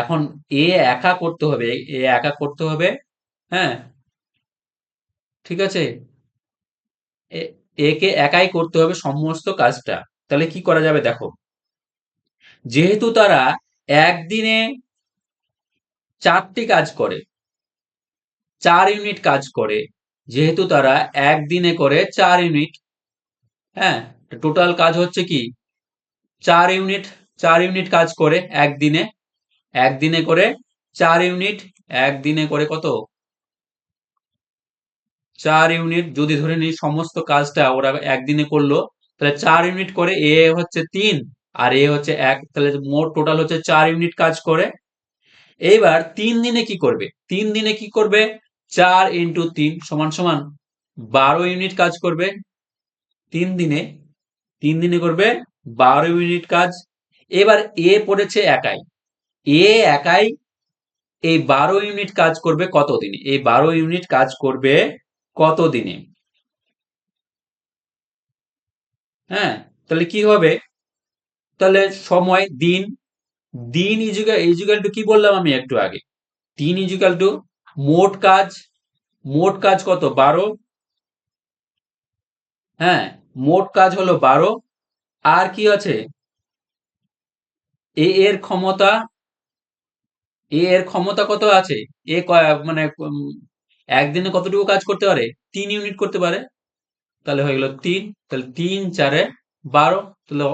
এখন এ একা করতে হবে, এ একা করতে হবে, হ্যাঁ, ঠিক আছে, একে একাই করতে হবে সমস্ত কাজটা। তাহলে কি করা যাবে দেখো, যেহেতু তারা একদিনে 4টি কাজ করে, 4 ইউনিট কাজ করে, যেহেতু তারা একদিনে করে 4 ইউনিট, হ্যাঁ, টোটাল কাজ হচ্ছে কি 4 ইউনিট, 4 ইউনিট কাজ করে একদিনে, একদিনে করে 4 ইউনিট, একদিনে করে কত? 4 ইউনিট যদি ধরে নিই সমস্ত কাজটা ওরা একদিনে করলো, তাহলে 4 ইউনিট করে, এ হচ্ছে 3 আর এ হচ্ছে 1, তাহলে মোট টোটাল হচ্ছে 4 ইউনিট কাজ করে। এইবার 3 দিনে কি করবে? 3 দিনে কি করবে? 4 × 3 সমান সমান 12 ইউনিট কাজ করবে 3 দিনে, 3 দিনে করবে 12 ইউনিট কাজ। এবার এ পড়েছে একাই, এ একাই এই 12 ইউনিট কাজ করবে কত দিনে? এই 12 ইউনিট কাজ করবে কত দিনে? হ্যাঁ, তাহলে কি হবে? তাহলে সময়, দিন, দিন ইজুকাল টু কি বললাম আমি একটু আগে, দিন ইজুকাল টু মোট কাজ, মোট কাজ কত? 12, হ্যাঁ, মোট কাজ হলো 12। আর কি আছে? এ এর ক্ষমতা, এ এর ক্ষমতা কত আছে? এ মানে একদিনে কতটুকু কাজ করতে পারে? 3 ইউনিট করতে পারে, তাহলে হয়ে গেল 3, তাহলে 3 × 4 = 12, তাহলে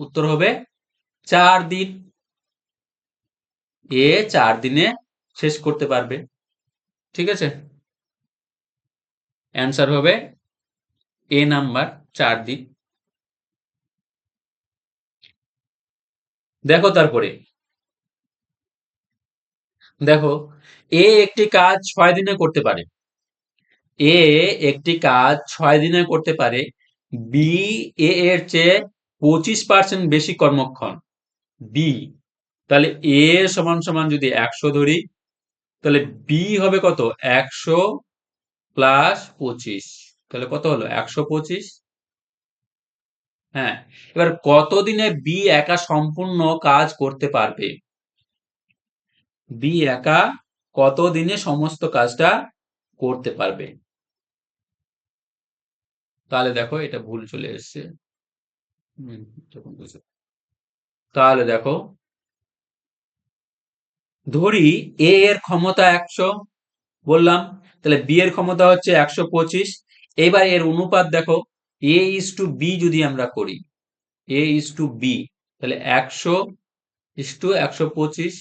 উত্তর হবে 4 দিন। এ 4 দিনে শেষ করতে পারবে। ঠিক আছে, অ্যান্সার হবে এ নাম্বার, 4 দিন। দেখো তারপরে, দেখো, এ একটি কাজ 6 দিনে করতে পারে। এ একটি কাজ 6 দিনে করতে পারে। বি এ এর চেয়ে 25% বেশি কর্মক্ষণ। বি, তাহলে এ সমান সমান যদি 100 ধরি, তাহলে বি হবে কত? 100 প্লাস 25, তাহলে কত হলো? 125। হ্যাঁ, এবার কতদিনে বি একা সম্পূর্ণ কাজ করতে পারবে? বি একা কতদিনে সমস্ত কাজটা করতে পারবে? তাহলে দেখো এটা ভুল চলে এসছে। হুম, তাহলে দেখো, ধরি এ এর ক্ষমতা 100 বললাম, তাহলে বি এর ক্ষমতা হচ্ছে 125। এবার এর অনুপাত দেখো, এ ইস টু বি যদি আমরা করি, এ ইস টু বি, তাহলে 100 ইস টু 125,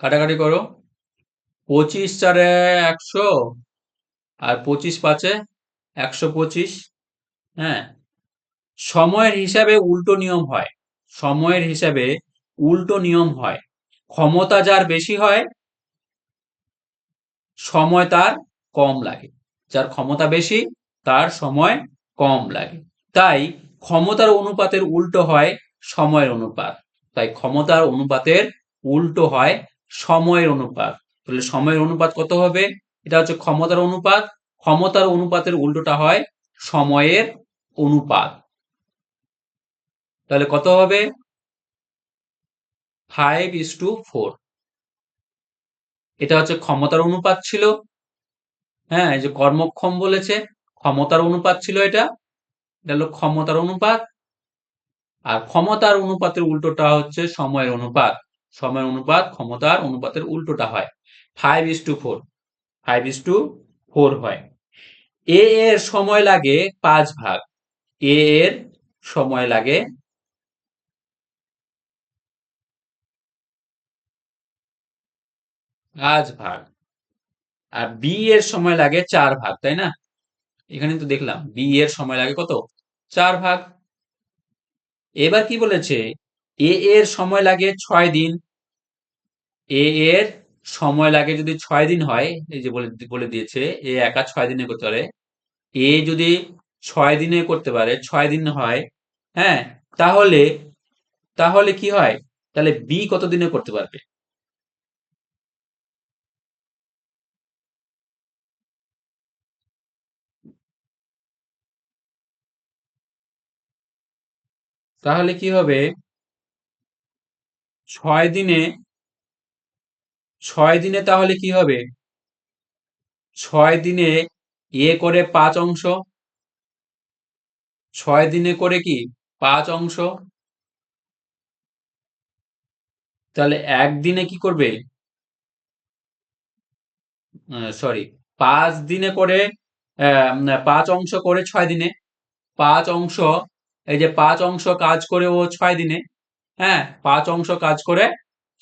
কাটাকাটি করো, 25 4 100 আর 25 5 125। হ্যাঁ, সময়ের হিসাবে উল্টো নিয়ম হয়। সময়ের হিসাবে উল্টো নিয়ম হয়। ক্ষমতা যার বেশি হয়, সময় তার কম লাগে। যার ক্ষমতা বেশি, তার সময় কম লাগে। তাই ক্ষমতার অনুপাতের উল্টো হয় সময়ের অনুপাত। তাই ক্ষমতার অনুপাতের উল্টো হয় সময়ের অনুপাত। তাহলে সময়ের অনুপাত কত হবে? এটা হচ্ছে ক্ষমতার অনুপাত। ক্ষমতার অনুপাতের উল্টোটা হয় সময়ের অনুপাত। তাহলে কত হবে? 5:4। এটা হচ্ছে ক্ষমতার অনুপাত ছিল। হ্যাঁ, এই যে কর্মক্ষম বলেছে, ক্ষমতার অনুপাত ছিল এটা। এটা হলো ক্ষমতার অনুপাত। আর ক্ষমতার অনুপাতের উল্টোটা হচ্ছে সময়ের অনুপাত। সময়ের অনুপাত ক্ষমতার অনুপাতের উল্টোটা হয়। 5:4, 5:4 হয়। এ এর সময় লাগে 5 ভাগ। এ এর সময় লাগে 5 ভাগ, আর বি এর সময় লাগে 4 ভাগ, তাই না? এখানে তো দেখলাম বি এর সময় লাগে কত? 4 ভাগ। এবার কি বলেছে? এ এর সময় লাগে 6 দিন। এ এর সময় লাগে যদি 6 দিন হয়, এই যে বলে বলে দিয়েছে এ একা 6 দিনে করতে পারে। এ যদি 6 দিনে করতে পারে, 6 দিন হয়, হ্যাঁ, তাহলে তাহলে কি হয়? তাহলে বি কত দিনে করতে পারবে? তাহলে কি হবে? 6 দিনে, 6 দিনে তাহলে কি হবে? 6 দিনে এ করে 5 অংশ। 6 দিনে করে কি 5 অংশ। তাহলে একদিনে কি করবে? সরি, 5 দিনে করে, 5 অংশ করে 6 দিনে, 5 অংশ, এই যে 5 অংশ কাজ করে ও 6 দিনে। হ্যাঁ, 5 অংশ কাজ করে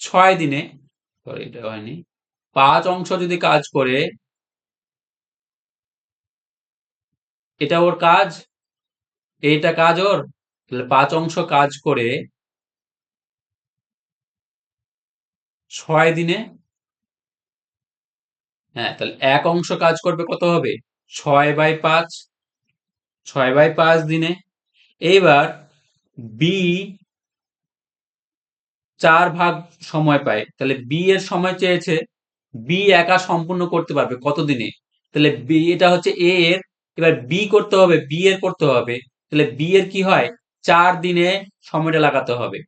6 দিনে। সরি, এটা হয়নি। 5 অংশ যদি কাজ করে, এটা ওর কাজ, এইটা কাজ ওর, তাহলে 5 অংশ কাজ করে 6 দিনে। হ্যাঁ, তাহলে 1 অংশ কাজ করবে কত হবে? 6/5, 6/5 দিনে। এইবার বি 4 ভাগ সময় পায়, তাহলে বি এর সময় চেয়েছে, বি একা সম্পূর্ণ করতে পারবে কত দিনে? তাহলে বি, এটা হচ্ছে এ এর, এবার বি করতে হবে, বি এর করতে হবে। তাহলে বি এর কি হয়? 4 দিনে সময়টা লাগাতে হবে।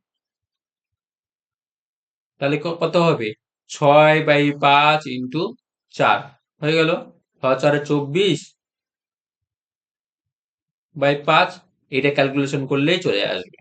তাহলে কত হবে? 6/5 × 4 হয়ে গেল। 6 4 24/5, এটা ক্যালকুলেশন করলেই চলে আসবে।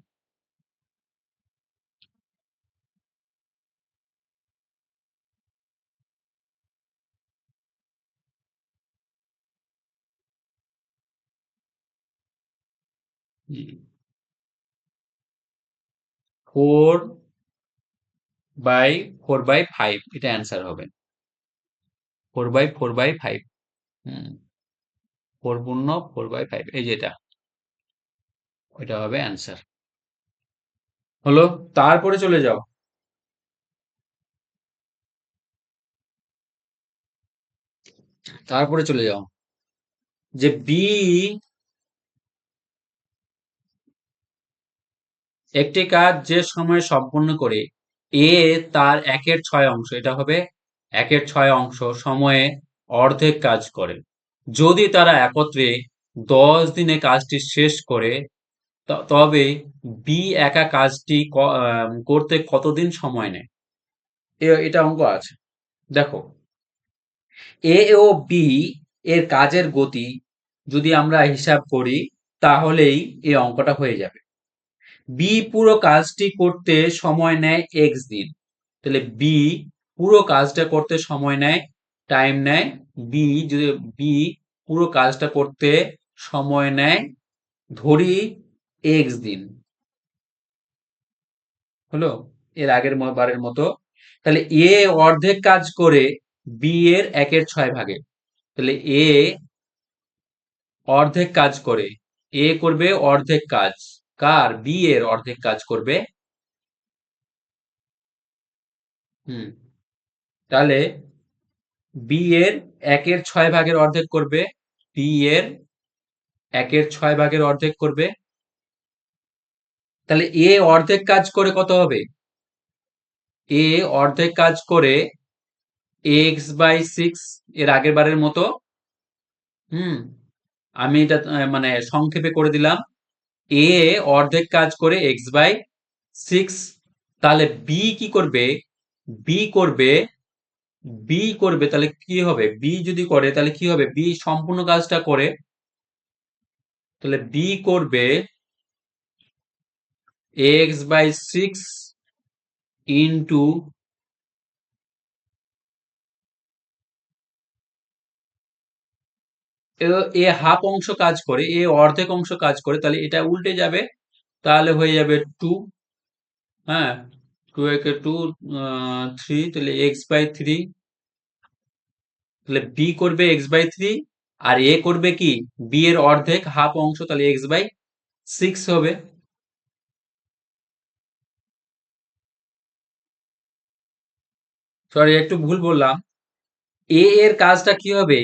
ফোর বাই 4/5, এটা অ্যান্সার হবে। 4/4/5। হুম, 4×4/5, এই যেটা, ওইটা হবে অ্যান্সার। হলো, তারপরে চলে যাও। তারপরে চলে যাও যে বি একটি কাজ যে সময়ে সম্পন্ন করে এ তার একের ছয় অংশ, এটা হবে একের ছয় অংশ সময়ে অর্ধেক কাজ করে। যদি তারা একত্রে 10 দিনে কাজটি শেষ করে তবে বি একা কাজটি করতে কতদিন সময় নেয়? এটা অঙ্ক আছে। দেখো, এ ও বি এর কাজের গতি যদি আমরা হিসাব করি তাহলেই এই অঙ্কটা হয়ে যাবে। বি পুরো কাজটি করতে সময় নেয় এক্স দিন, তাহলে বি পুরো কাজটা করতে সময় নেয়, টাইম নেয়, বি যদি বি পুরো কাজটা করতে সময় নেয় ধরি এক্স দিন, হলো এর আগের বারের মতো। তাহলে এ অর্ধেক কাজ করে বি এর একের ছয় ভাগে, তাহলে এ অর্ধেক কাজ করে, এ করবে অর্ধেক কাজ, কার? বি এর অর্ধেক কাজ করবে। হুম, তাহলে বি এর একের ছয় ভাগের অর্ধেক করবে, বি এর একের ছয় ভাগের অর্ধেক করবে। তাহলে এ অর্ধেক কাজ করে কত হবে? এ অর্ধেক কাজ করে x/6, এর আগের বারের মতো। হুম, আমি এটা মানে সংক্ষেপে করে দিলাম। এ অর্ধেক কাজ করে x/6। তাহলে বি কি করবে? বি করবে বি করবে তাহলে কি হবে? বি যদি করে তাহলে কি হবে? বি সম্পূর্ণ কাজটা করে, তাহলে বি করবে x/6 ইন্টু এ হাফ অংশ কাজ করে, এ অর্ধেক অংশ কাজ করে, তাহলে এটা উল্টে যাবে, তাহলে হয়ে যাবে 2। হ্যাঁ, 2 একে 2, 3, তাহলে x/3। তাহলে বি করবে x/3 আর এ করবে কি? বি এর অর্ধেক হাফ অংশ, তাহলে x/6 হবে। সরি, একটু ভুল বললাম। এ এর কাজটা কি হবে?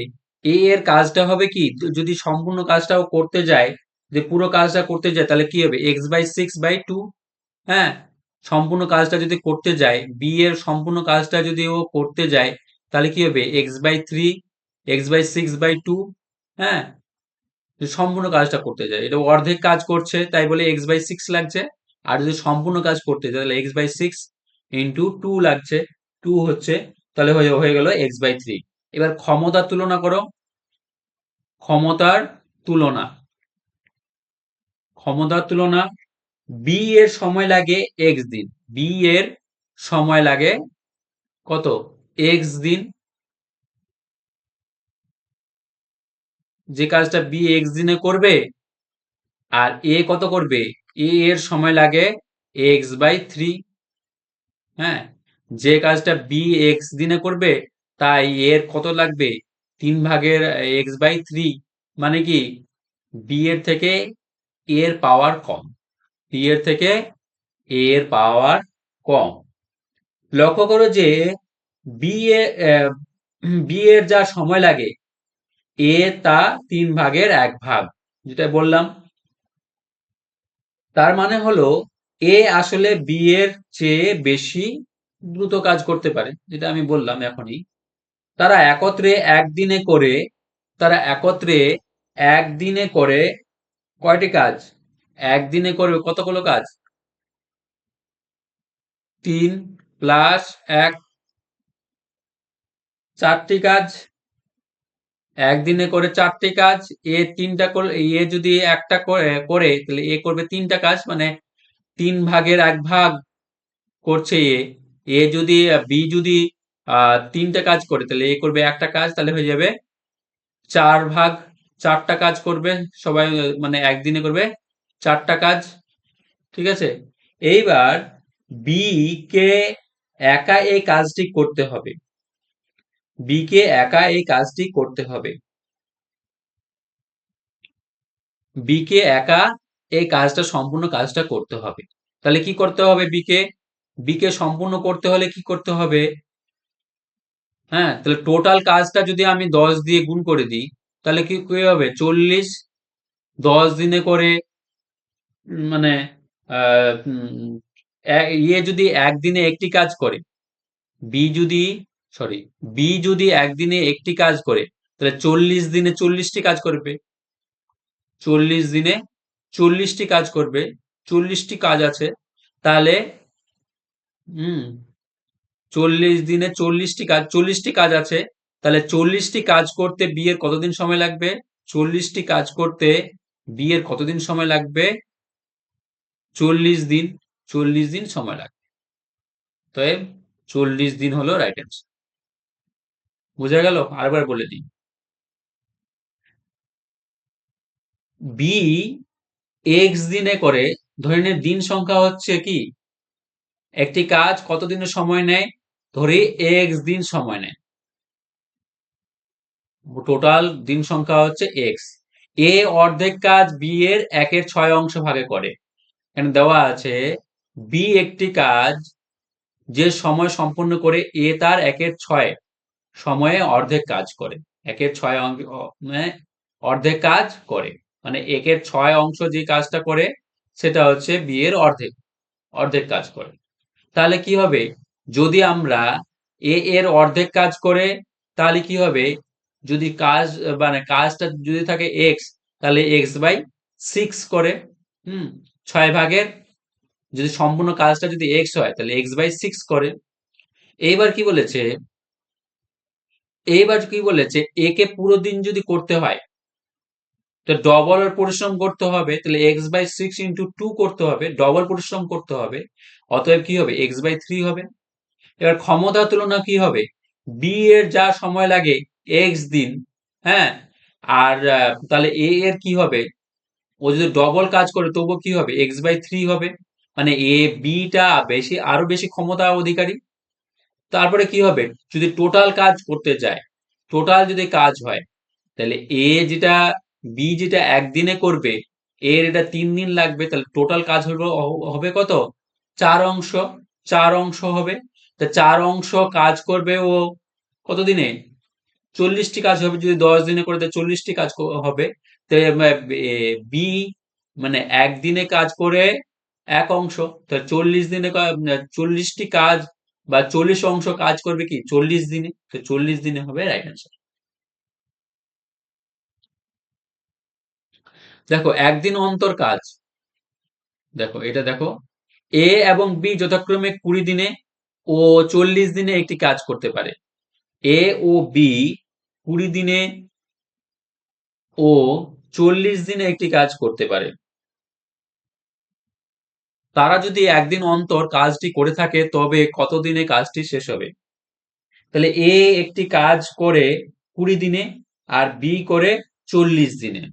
এ এর কাজটা হবে কি, যদি সম্পূর্ণ কাজটাও করতে যায়, যে পুরো কাজটা করতে যায় তাহলে কি হবে? x/6/2। হ্যাঁ, সম্পূর্ণ কাজটা যদি করতে যায়, বি এর সম্পূর্ণ কাজটা যদি ও করতে যায় তাহলে কি হবে? x/3, x/6/2। হ্যাঁ, যদি সম্পূর্ণ কাজটা করতে যায়, এটা অর্ধেক কাজ করছে তাই বলে x/6 লাগছে। আর যদি সম্পূর্ণ কাজ করতে যায় তাহলে x/6 ইন্টু 2 লাগছে, 2 হচ্ছে, তাহলে হয়ে গেল x/3। এবার ক্ষমতার তুলনা করো, ক্ষমতার তুলনা, ক্ষমতার তুলনা। বি এর সময় লাগে এক্স দিন, বি এর সময় লাগে কত? এক্স দিন। যে কাজটা বি এক্স দিনে করবে, আর এ কত করবে? এ এর সময় লাগে x/3। হ্যাঁ, যে কাজটা বি এক্স দিনে করবে তাই এর কত লাগবে? 3 ভাগের x/3, মানে কি বি এর থেকে এর পাওয়ার কম, বি এর থেকে এর পাওয়ার কম। লক্ষ্য করো যে বি এ বি এর যা সময় লাগে এ তা 3/1 যেটা বললাম। তার মানে হলো এ আসলে বি এর চেয়ে বেশি দ্রুত কাজ করতে পারে, যেটা আমি বললাম এখনই। তারা একত্রে একদিনে করে তারা একত্রে একদিনে করে কয়টি কাজ? একদিনে করবে কতগুলো কাজ? 3 প্লাস 1, 4টি কাজ। একদিনে করে 4টি কাজ। এ 3টা করে, এ যদি একটা করে তাহলে এ করবে 3টা কাজ, মানে 3/1 করছে এ। এ যদি বি যদি 3টা কাজ করে তাহলে এ করবে একটা কাজ, তাহলে হয়ে যাবে 4 ভাগ, 4টা কাজ করবে সবাই, মানে একদিনে করবে 4টা কাজ। ঠিক আছে, এইবার বি কে একা এই কাজটি করতে হবে, বি কে একা এই কাজটি করতে হবে, বি কে একা এই কাজটা সম্পূর্ণ কাজটা করতে হবে। তাহলে কি করতে হবে? বি কে সম্পূর্ণ করতে হলে কি করতে হবে? হ্যাঁ, তাহলে টোটাল কাজটা যদি আমি 10 দিয়ে গুণ করে দিই, তাহলে কি কি হবে? 40 10 দিনে করে, মানে ইয়ে যদি একদিনে একটি কাজ করে, বি যদি সরি বি যদি একদিনে একটি কাজ করে, তাহলে 40 দিনে 40টি কাজ করবে। 40 দিনে 40টি কাজ করবে, 40টি কাজ আছে। তাহলে হুম 40 দিনে 40টি কাজ আছে। তাহলে 40টি কাজ করতে বিয়ের কতদিন সময় লাগবে? 40টি কাজ করতে বিয়ের কতদিন সময় লাগবে? 40 দিন। 40 দিন সময় লাগবে। তাই 40 দিন হলো রাইট অ্যান্সার। বোঝা গেল? আরেকবার বলে দিই। বি এক্স দিনে করে, ধরে নে দিন সংখ্যা হচ্ছে কি, একটি কাজ কত দিনের সময় নেয়, ধরি এক্স দিন সময় নেয়, টোটাল দিন সংখ্যা হচ্ছে এক্স। এ অর্ধেক কাজ বি এর 1/6 অংশ ভাগে করে। এখানে দেওয়া আছে বি একটি কাজ যে সময় সম্পন্ন করে এ তার 1/6 সময়ে অর্ধেক কাজ করে। 1/6 মানে অর্ধেক কাজ করে, মানে 1/6 অংশ যে কাজটা করে সেটা হচ্ছে বি এর অর্ধেক, অর্ধেক কাজ করে। তাহলে কি হবে? যদি আমরা এ এর অর্ধেক কাজ করে, তাহলে কি হবে? যদি কাজ, মানে কাজটা যদি থাকে এক্স, তাহলে x/6 করে। হুম 6 ভাগের, যদি সম্পূর্ণ কাজটা যদি এক্স হয় তাহলে x/6 করে। এইবার কি বলেছে, একে পুরো দিন যদি করতে হয়, তো ডবল পরিশ্রম করতে হবে, তাহলে x/6 × 2 করতে হবে, ডবল পরিশ্রম করতে হবে। অতএব কি হবে? x/3 হবে। এবার ক্ষমতা তুলনা কি হবে? বি এর যা সময় লাগে এক্স দিন, হ্যাঁ, আর তাহলে এ এর কি হবে? ও যদি ডবল কাজ করে তবুও কি হবে? x/3 হবে। মানে বিটা বেশি, আরো বেশি ক্ষমতা অধিকারী। তারপরে কি হবে? যদি টোটাল কাজ করতে যায়, টোটাল যদি কাজ হয়, তাহলে যেটা বি যেটা একদিনে করবে, এর এটা 3 দিন লাগবে, তাহলে টোটাল কাজ হবে হবে কত? 4 অংশ। 4 অংশ হবে। তা 4 অংশ কাজ করবে ও কত দিনে? 40টি কাজ হবে। যদি 10 দিনে করে, তাহলে 40টি কাজ হবে। বি মানে একদিনে কাজ করে 1 অংশ, তাহলে 40 দিনে 40টি কাজ বা 40 অংশ কাজ করবে কি 40 দিনে, তো 40 দিনে হবে রাইট অ্যান্সার। দেখো একদিন অন্তর কাজ, দেখো এটা দেখো, এ এবং বি যথাক্রমে 20 দিনে ও 40 দিনে একটি কাজ করতে পারে। এ ও বি 20 দিনে ও 40 দিনে একটি কাজ করতে পারে। তারা যদি একদিন অন্তর কাজটি করে থাকে তবে কতদিনে কাজটি শেষ হবে? তাহলে এ একটি কাজ করে 20 দিনে আর বি করে 40 দিনে।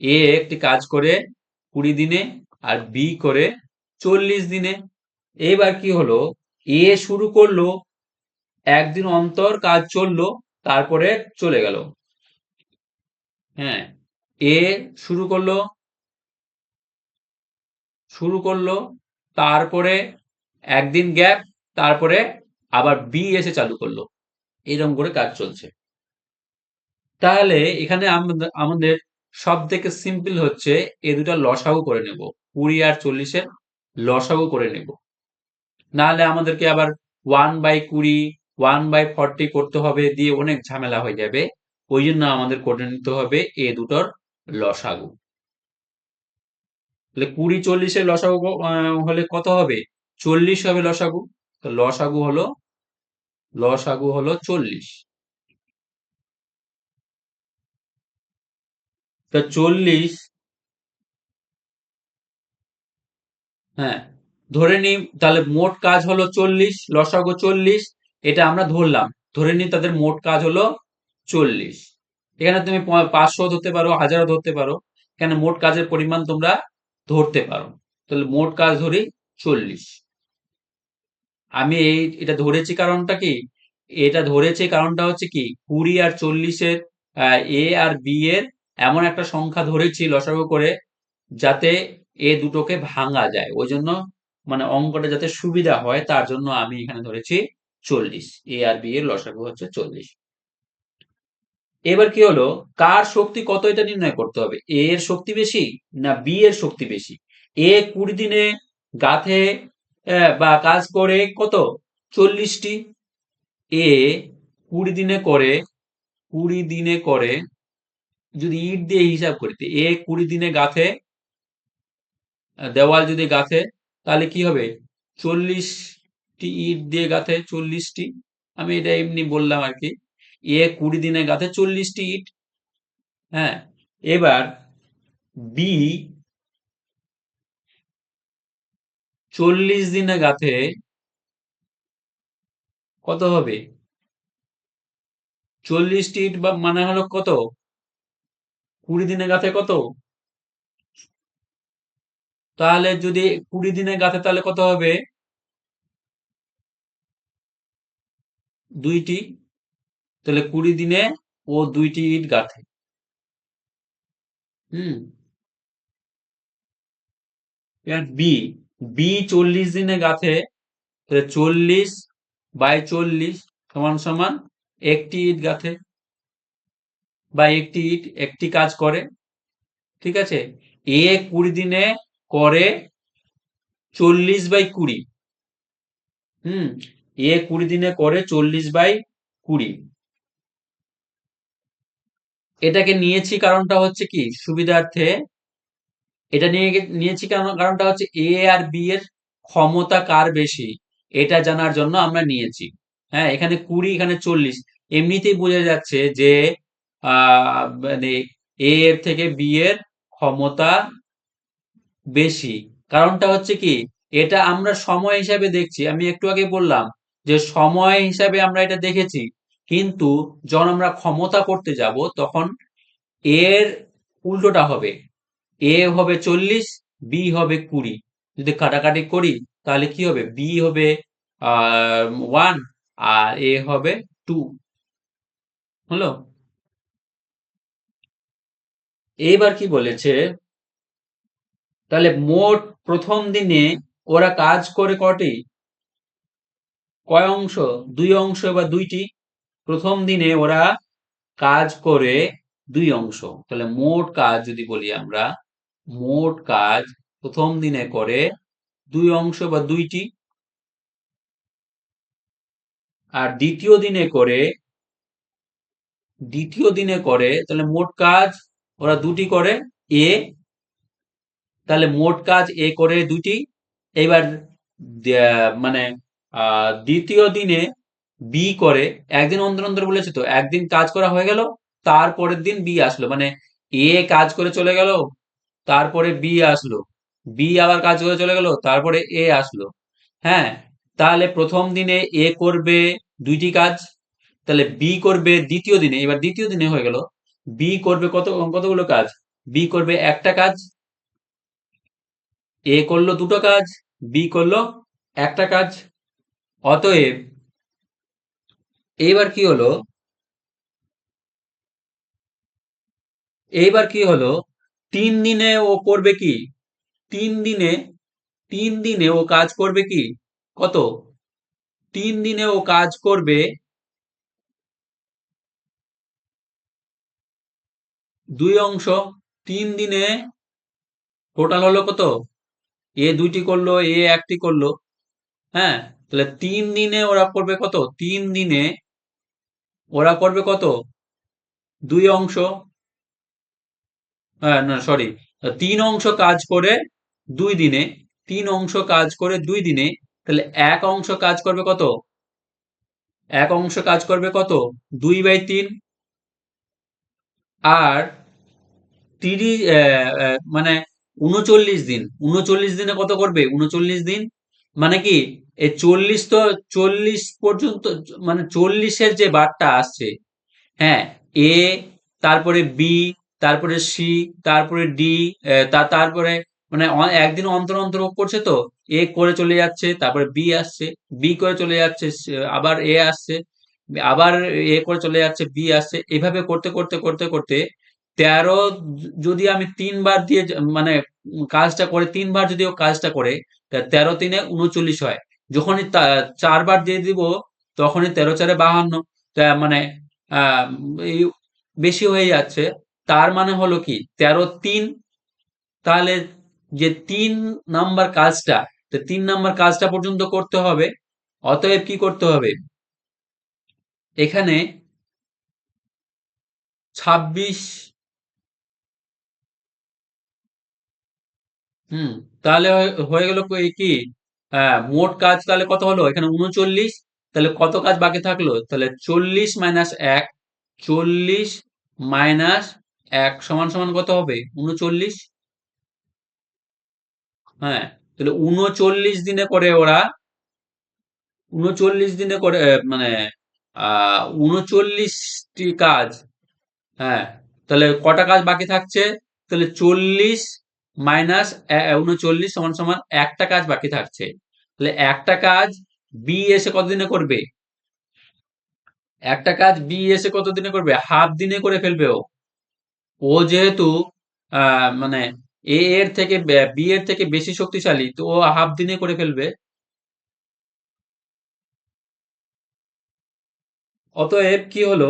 এ একটি কাজ করে 20 দিনে আর বি করে 40 দিনে। এবার কি হলো? এ শুরু করলো, একদিন অন্তর কাজ চললো, তারপরে চলে গেল। হ্যাঁ, এ শুরু করলো, শুরু করলো, তারপরে একদিন গ্যাপ, তারপরে আবার বি এসে চালু করলো, এরকম করে কাজ চলছে। তাহলে এখানে আমাদের সব থেকে সিম্পল হচ্ছে এ দুটা লসাগু করে নেব, 20 আর 40-এর লসাগু করে নেব। নাহলে আমাদেরকে আবার 1/20 1/40 করতে হবে, দিয়ে অনেক ঝামেলা হয়ে যাবে। ওই জন্য আমাদের করে নিতে হবে এ দুটোর লসাগু। তাহলে 20 40-এর লসাগু হলে কত হবে? 40 হবে লসাগু। তো লসাগু হলো 40। তা 40, হ্যাঁ, ধরে নিই তাহলে মোট কাজ হলো 40, লসাগু 40, এটা আমরা ধরলাম। ধরে নিই তাদের মোট কাজ হলো 40। এখানে তুমি 500 ধরতে পারো, 1000 ধরতে পারো, এখানে মোট কাজের পরিমাণ তোমরা ধরতে পারো। তাহলে মোট কাজ ধরি 40। আমি এটা ধরেছি কারণটা কি, এটা ধরেছি কারণটা হচ্ছে কি, 20 আর 40-এর এ আর বি এর এমন একটা সংখ্যা ধরেছি লসাগু করে, যাতে এ দুটোকে ভাঙা যায়, ওই জন্য, মানে অঙ্কটা যাতে সুবিধা হয় তার জন্য আমি এখানে ধরেছি 40। এ আর বি এর লসাগু হচ্ছে 40। এবার কি হলো, কার শক্তি কত এটা নির্ণয় করতে হবে। এ এর শক্তি বেশি না বি এর শক্তি বেশি। এ 20 দিনে গাথে বা কাজ করে কত, 40টি। এ 20 দিনে করে, 20 দিনে করে, যদি ইট দিয়ে হিসাব করি, এ 20 দিনে গাথে, দেওয়াল যদি গাথে, তাহলে কি হবে, 40টি ইট দিয়ে গাথে 40টি। আমি এটা এমনি বললাম আর কি। এ 20 দিনে গাথে 40টি ইট। হ্যাঁ, এবার বি 40 দিনে গাথে কত হবে, 40টি ইট বা মানে হলো কত, 20 দিনে গাথে কত, তাহলে যদি 20 দিনে গাথে তাহলে কত হবে, 2টি। তাহলে 20 দিনে ও 2টি ইট গাথে। হুম। এবার বি, 40 দিনে গাথে, তাহলে 40/40 সমান সমান একটি ইট গাথে, বা একটি ইট একটি কাজ করে। ঠিক আছে। এ 20 দিনে করে 40/20। হুম। এ 20 দিনে করে 40/20। এটাকে নিয়েছি কারণটা হচ্ছে কি, সুবিধার্থে এটা নিয়েছি কারণটা হচ্ছে এ আর বি এর ক্ষমতা কার বেশি, এটা জানার জন্য আমরা নিয়েছি। হ্যাঁ, এখানে 20, এখানে 40, এমনিতেই বোঝা যাচ্ছে যে মানে এ এর থেকে বি এর ক্ষমতা বেশি। কারণটা হচ্ছে কি, এটা আমরা সময় হিসাবে দেখছি, আমি একটু আগে বললাম যে সময় হিসাবে আমরা এটা দেখেছি, কিন্তু যখন আমরা ক্ষমতা করতে যাব তখন এর উল্টোটা হবে। এ হবে 40, বি হবে 20। যদি কাটাকাটি করি তাহলে কি হবে, বি হবে 1 আর এ হবে 2। হলো। এইবার কি বলেছে, তাহলে মোট প্রথম দিনে ওরা কাজ করে কটি, কয় অংশ, 2 অংশ বা 2টি। প্রথম দিনে ওরা কাজ করে 2 অংশ। তাহলে মোট কাজ যদি বলি আমরা, মোট কাজ প্রথম দিনে করে 2 অংশ বা 2টি। আর দ্বিতীয় দিনে করে তাহলে মোট কাজ ওরা 2টি করে। এ, তাহলে মোট কাজ এ করে 2টি। এবার মানে দ্বিতীয় দিনে বি করে, একদিন অন্তর অন্তর বলেছে তো, একদিন কাজ করা হয়ে গেল, তারপরের দিন বি আসলো, মানে এ কাজ করে চলে গেল, তারপরে বি আসলো, বি আবার কাজ করে চলে গেল, তারপরে এ আসলো। হ্যাঁ, তাহলে প্রথম দিনে এ করবে 2টি কাজ, তাহলে বি করবে দ্বিতীয় দিনে, এবার দ্বিতীয় দিনে হয়ে গেল, বি করবে কতগুলো কাজ, বি করবে একটা কাজ, এ করলো 2টো কাজ, বি করলো একটা কাজ। অতএব এইবার কি হলো, এইবার কি হলো, 3 দিনে ও করবে কি, 3 দিনে, 3 দিনে ও কাজ করবে কি, কত, 3 দিনে ও কাজ করবে 2 অংশ। 3 দিনে টোটাল হলো কত, এ 2টি করলো, এ একটি করলো। হ্যাঁ, তাহলে 3 দিনে ওরা করবে কত, 3 দিনে ওরা করবে কত, 2 অংশ। হ্যাঁ, না সরি, 3 অংশ কাজ করে 2 দিনে, 3 অংশ কাজ করে 2 দিনে, তাহলে 1 অংশ কাজ করবে কত, 1 অংশ কাজ করবে কত, 2/3। আর 30 মানে 39 দিন, 39 দিনে কত করবে, 39 দিন, মানে কি, এই 40 তো, 40 পর্যন্ত, মানে 40-এর যে বারটা আসছে, হ্যাঁ, এ, তারপরে বি, তারপরে সি, তারপরে ডি, তারপরে মানে একদিন অন্তর অন্তর করছে তো, এ করে চলে যাচ্ছে, তারপরে বি আসছে, বি করে চলে যাচ্ছে, আবার এ আসছে, আবার এ করে চলে যাচ্ছে, বি আসছে, এভাবে করতে করতে করতে করতে 13, যদি আমি 3 বার দিয়ে মানে কাজটা করে, 3 বার যদি ও কাজটা করে, তা 13 × 3 = 39 হয়। যখনই 4 বার দিয়ে দিব তখনই 13×4 = 52। মানে আহ, এই বেশি হয়ে যাচ্ছে। তার মানে হলো কি 13×3। তাহলে যে 3 নাম্বার কাজটা, তো 3 নাম্বার কাজটা পর্যন্ত করতে হবে। অতএব কি করতে হবে, এখানে 26। হুম, তাহলে হয়ে গেল কি, মোট কাজ তাহলে কত হলো এখানে 39। তাহলে কত কাজ বাকি থাকলো, তাহলে 40 - 1, 40 - 1 সমান সমান কত হবে 39। হ্যাঁ, তাহলে 39 দিনে করে ওরা, 39 দিনে করে মানে 39টি কাজ। হ্যাঁ, তাহলে কটা কাজ বাকি থাকছে, তাহলে 40 - 39 = একটা কাজ বাকি থাকছে। তাহলে একটা কাজ বি এসে কতদিনে করবে, একটা কাজ বি এসে কত দিনে করবে, হাফ দিনে করে ফেলবে ও। ও যেহেতু মানে এ এর থেকে বি এর থেকে বেশি শক্তিশালী, তো ও হাফ দিনে করে ফেলবে। অতএব কি হলো,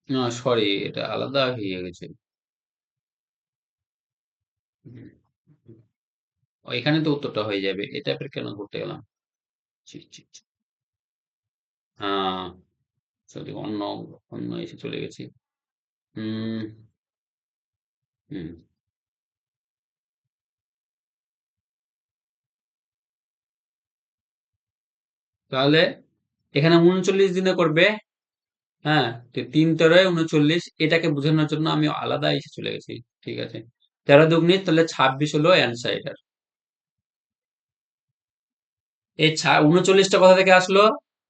না সরি, এটা আলাদা হয়ে গেছে। হুম, এখানে তো উত্তরটা হয়ে যাবে, এটা ফের কেন করতে গেলাম। ছি, ছি, ছি। হ্যাঁ, সরি, অন্য অন্য এসে চলে গেছি। হুম। হুম, তাহলে এখানে 39 দিনে করবে। হ্যাঁ, তো 3×13 = 39, এটাকে বোঝানোর জন্য আমি আলাদা এসে চলে গেছি। ঠিক আছে, 13×2 তাহলে 26 হলো অ্যান্সার এটার। এই 39টা কোথা থেকে আসলো,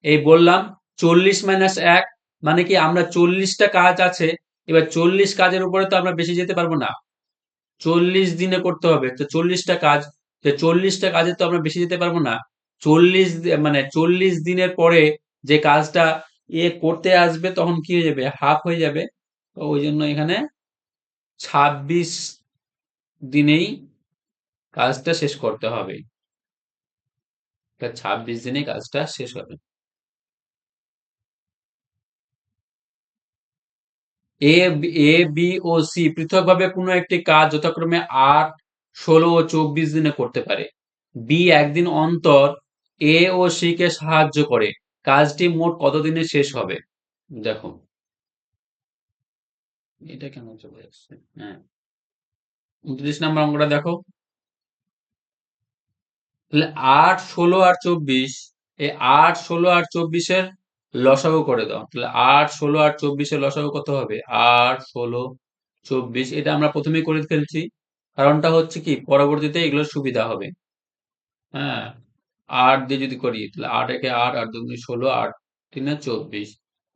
এই বললাম 40 - 1, মানে কি আমরা 40টা কাজ আছে, এবার 40 কাজের উপরে তো আমরা বেশি যেতে পারবো না। 40 দিনে করতে হবে, তো 40টা কাজ, তো 40টা কাজে তো আমরা বেশি যেতে পারবো না। 40 দিনের পরে যে কাজটা করতে আসবে তখন কি হয়ে যাবে, হাফ হয়ে যাবে। তো ওই জন্য এখানে 26 দিনেই কাজটা শেষ করতে হবে। 26 দিনে কাজটা শেষ হবে। এ এ বি ও সি পৃথকভাবে কোনো একটি কাজ যথাক্রমে 8, 16 ও 24 দিনে করতে পারে। বি একদিন অন্তর এ ও সি কে সাহায্য করে, কাজটি মোট কতদিনে শেষ হবে। দেখো, এটা কেন চলে যাচ্ছে। হ্যাঁ, 29 নম্বর অঙ্কটা দেখো। তাহলে 8, 16 আর 24, এই 8, 16 আর 24-এর লসাগু করে দাও। তাহলে 8, 16 আর 24-এর লসাগু কত হবে, 8, 16, 24, এটা আমরা প্রথমেই করে ফেলছি। কারণটা হচ্ছে কি, পরবর্তীতে এগুলো সুবিধা হবে। হ্যাঁ, 8 দিয়ে যদি করি তাহলে 8 একে 8, 8 দুগুনি 16, 8 তিনে 24,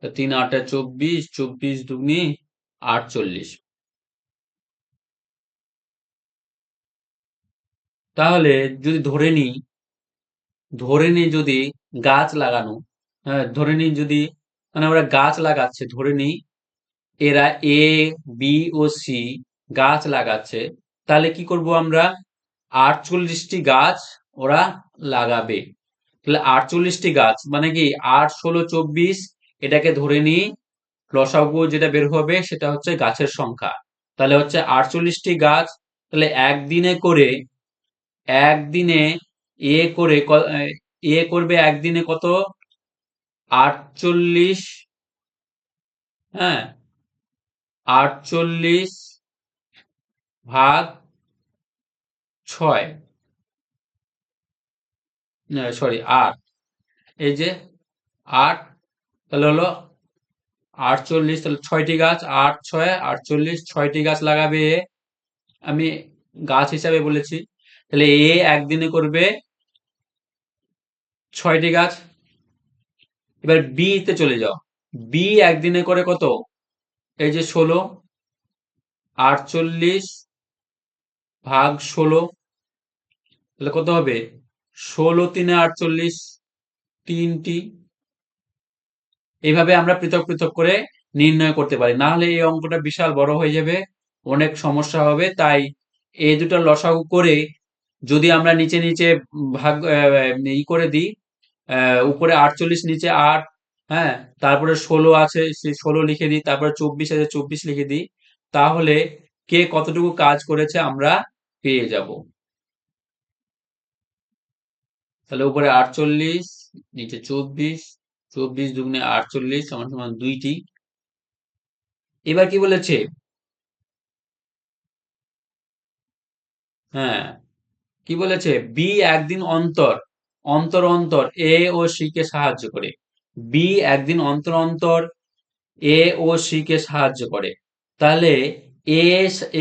3 8 24, 24 দুগুনি 48। তাহলে যদি ধরে নিই যদি গাছ লাগানো, হ্যাঁ ধরে নিই যদি, মানে ওরা গাছ লাগাচ্ছে, ধরে নিই এরা এ বি ও সি গাছ লাগাচ্ছে, তাহলে কি করব আমরা, 48টি গাছ ওরা লাগাবে। তাহলে 48টি গাছ মানে কি 8, 16, 24, এটাকে ধরে নিই, লসাগু যেটা বের হবে সেটা হচ্ছে গাছের সংখ্যা। তাহলে হচ্ছে 48টি গাছ। তাহলে একদিনে এ করবে একদিনে কত, 48। হ্যাঁ, 48/6, সরি 8, এই যে 8, তাহলে হলো 48, তাহলে 6টি গাছ, 8, 6, 48, 6টি গাছ লাগাবে এ। আমি গাছ হিসাবে বলেছি। তাহলে এ একদিনে করবে 6টি গাছ। এবার বি তে চলে যাও, বি একদিনে করে কত, এই যে 16, 48/16, তাহলে কত হবে, 16×3 = 48, 3টি। এইভাবে আমরা পৃথক পৃথক করে নির্ণয় করতে পারি, না হলে এই অঙ্কটা বিশাল বড় হয়ে যাবে, অনেক সমস্যা হবে। তাই এই দুটো লসাগু করে যদি আমরা নিচে নিচে ভাগ করে দিই, উপরে 48, নিচে 8, হ্যাঁ, তারপরে 16 আছে, সেই 16 লিখে দিই, তারপরে 24 আছে, 24 লিখে দিই, তাহলে কে কতটুকু কাজ করেছে আমরা পেয়ে যাব। তাহলে উপরে 48, নিচে 24, 24 দুগুণে 48 সমান সমান 2টি। এবার কি বলেছে? হ্যাঁ, কি বলেছে? বি একদিন অন্তর অন্তর অন্তর এ ও সি কে সাহায্য করে। বি একদিন অন্তর অন্তর এ ও সি কে সাহায্য করে। তাহলে এ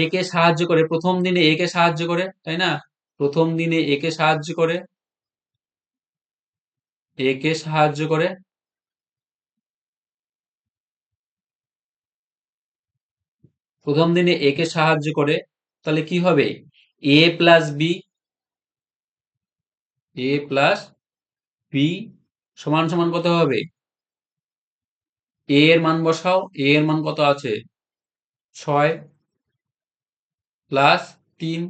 এ কে সাহায্য করে, প্রথম দিনে এ কে সাহায্য করে, তাই না? প্রথম দিনে এ কে সাহায্য করে, এ কে সাহায্য করে, প্রথম দিনে এ কে সাহায্য করে। তাহলে কি হবে? এ প্লাস বি, এ প্লাস বি সমান সমান কত হবে? এ এর মান বসাও, এ এর মান কত আছে? 6 প্লাস 3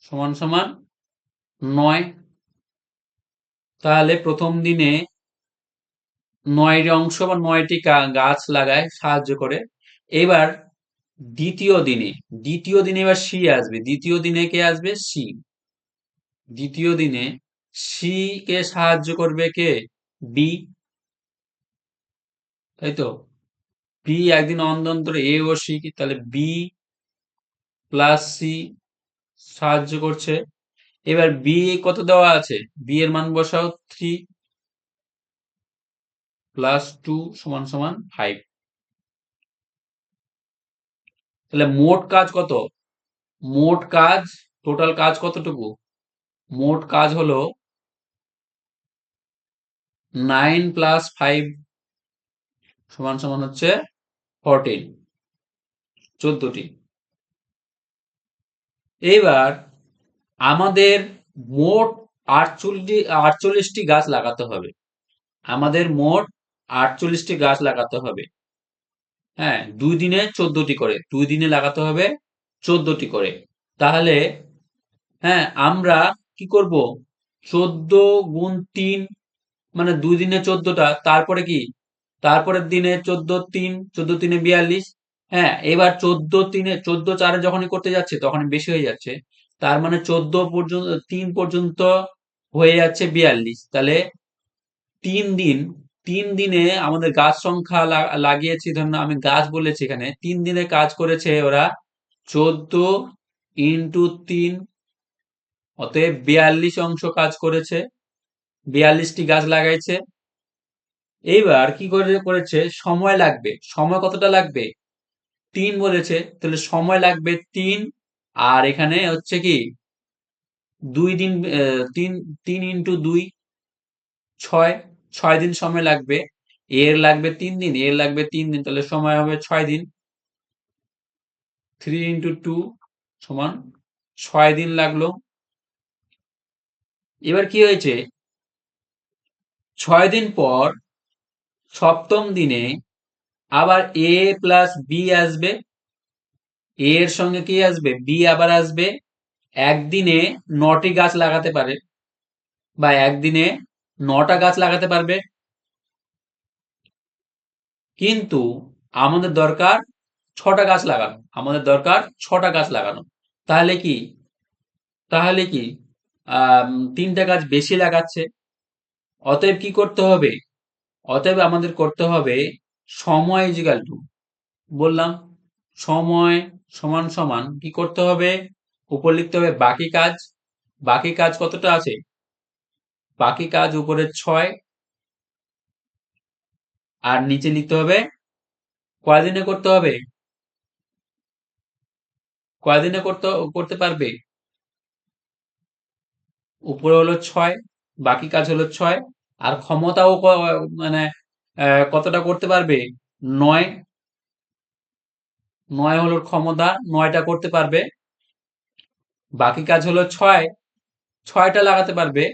সমান সমান 9। তাহলে প্রথম দিনে 9 অংশ বা 9টি গাছ লাগায়, সাহায্য করে। এবার দ্বিতীয় দিনে, দ্বিতীয় দিনে এবার সি আসবে, দ্বিতীয় দিনে কে আসবে? সি। দ্বিতীয় দিনে সি কে সাহায্য করবে কে? বি, তাই তো? বি একদিন অন্তর এ ও সি, তাহলে বি প্লাস সি সাহায্য করছে। এবার বি কত দেওয়া আছে? বি এর মান বসাও 3 প্লাস 2 সমান সমান 5। তাহলে মোট কাজ কত? মোট কাজ, টোটাল কাজ কতটুকু? মোট কাজ হলো 9 প্লাস 5 সমান সমান হচ্ছে 14, 14টি। এইবার আমাদের মোট 48টি গাছ লাগাতে হবে। আমাদের মোট 48টি গাছ লাগাতে হবে। হ্যাঁ, 2 দিনে 14টি করে, 2 দিনে লাগাতে হবে 14টি করে। তাহলে হ্যাঁ, আমরা কি করব? 14 গুণ 3, মানে 2 দিনে 14টা, তারপরে কি? তারপরের দিনে 14 3, 14 3 42। হ্যাঁ, এবার 14 3 14 4 যখনই করতে যাচ্ছে তখনই বেশি হয়ে যাচ্ছে, তার মানে 3 পর্যন্ত হয়ে যাচ্ছে 42। তাহলে 3 দিন, 3 দিনে আমাদের গাছ সংখ্যা লাগিয়েছি, ধরুন আমি গাছ বলেছি, এখানে 3 দিনে কাজ করেছে ওরা 14 × 3, অতএব 42 অংশ কাজ করেছে, 42টি গাছ লাগাইছে। এইবার কি করেছে? সময় লাগবে, সময় কতটা লাগবে? 3 বলেছে, তাহলে সময় লাগবে 3। আর এখানে হচ্ছে কি 2 দিন, 3, 3 × 2 6, 6 দিন সময় লাগবে। এর লাগবে 3 দিন, এর লাগবে 3 দিন, তাহলে সময় হবে 6 দিন। 3 × 2 সমান 6 দিন লাগলো। এবার কি হয়েছে? 6 দিন পর সপ্তম দিনে আবার এ প্লাস বি আসবে, এ এর সঙ্গে কি আসবে? বি আবার আসবে। একদিনে 9টি গাছ লাগাতে পারে, বা একদিনে 9টা গাছ লাগাতে পারবে, কিন্তু আমাদের দরকার 6টা গাছ লাগানো, আমাদের দরকার 6টা গাছ লাগানো। তাহলে কি? তাহলে কি 3টা গাছ বেশি লাগাচ্ছে। অতএব কি করতে হবে? অতএব আমাদের করতে হবে সময় ইজিক্যাল টু, বললাম, সময় সমান সমান কি করতে হবে? উপর লিখতে হবে বাকি কাজ। বাকি কাজ কতটা আছে? বাকি কাজ উপরে 6, আর নিচে লিখতে হবে কয়দিনে করতে হবে, কয়দিনে করতে পারবে। উপরে হলো 6, বাকি কাজ হলো 6, আর ক্ষমতাও মানে কতটা করতে পারবে? 9, 9 হলো ক্ষমতা, 9টা করতে পারবে। বাকি কাজ হলো 6, 6টা লাগাতে পারবে,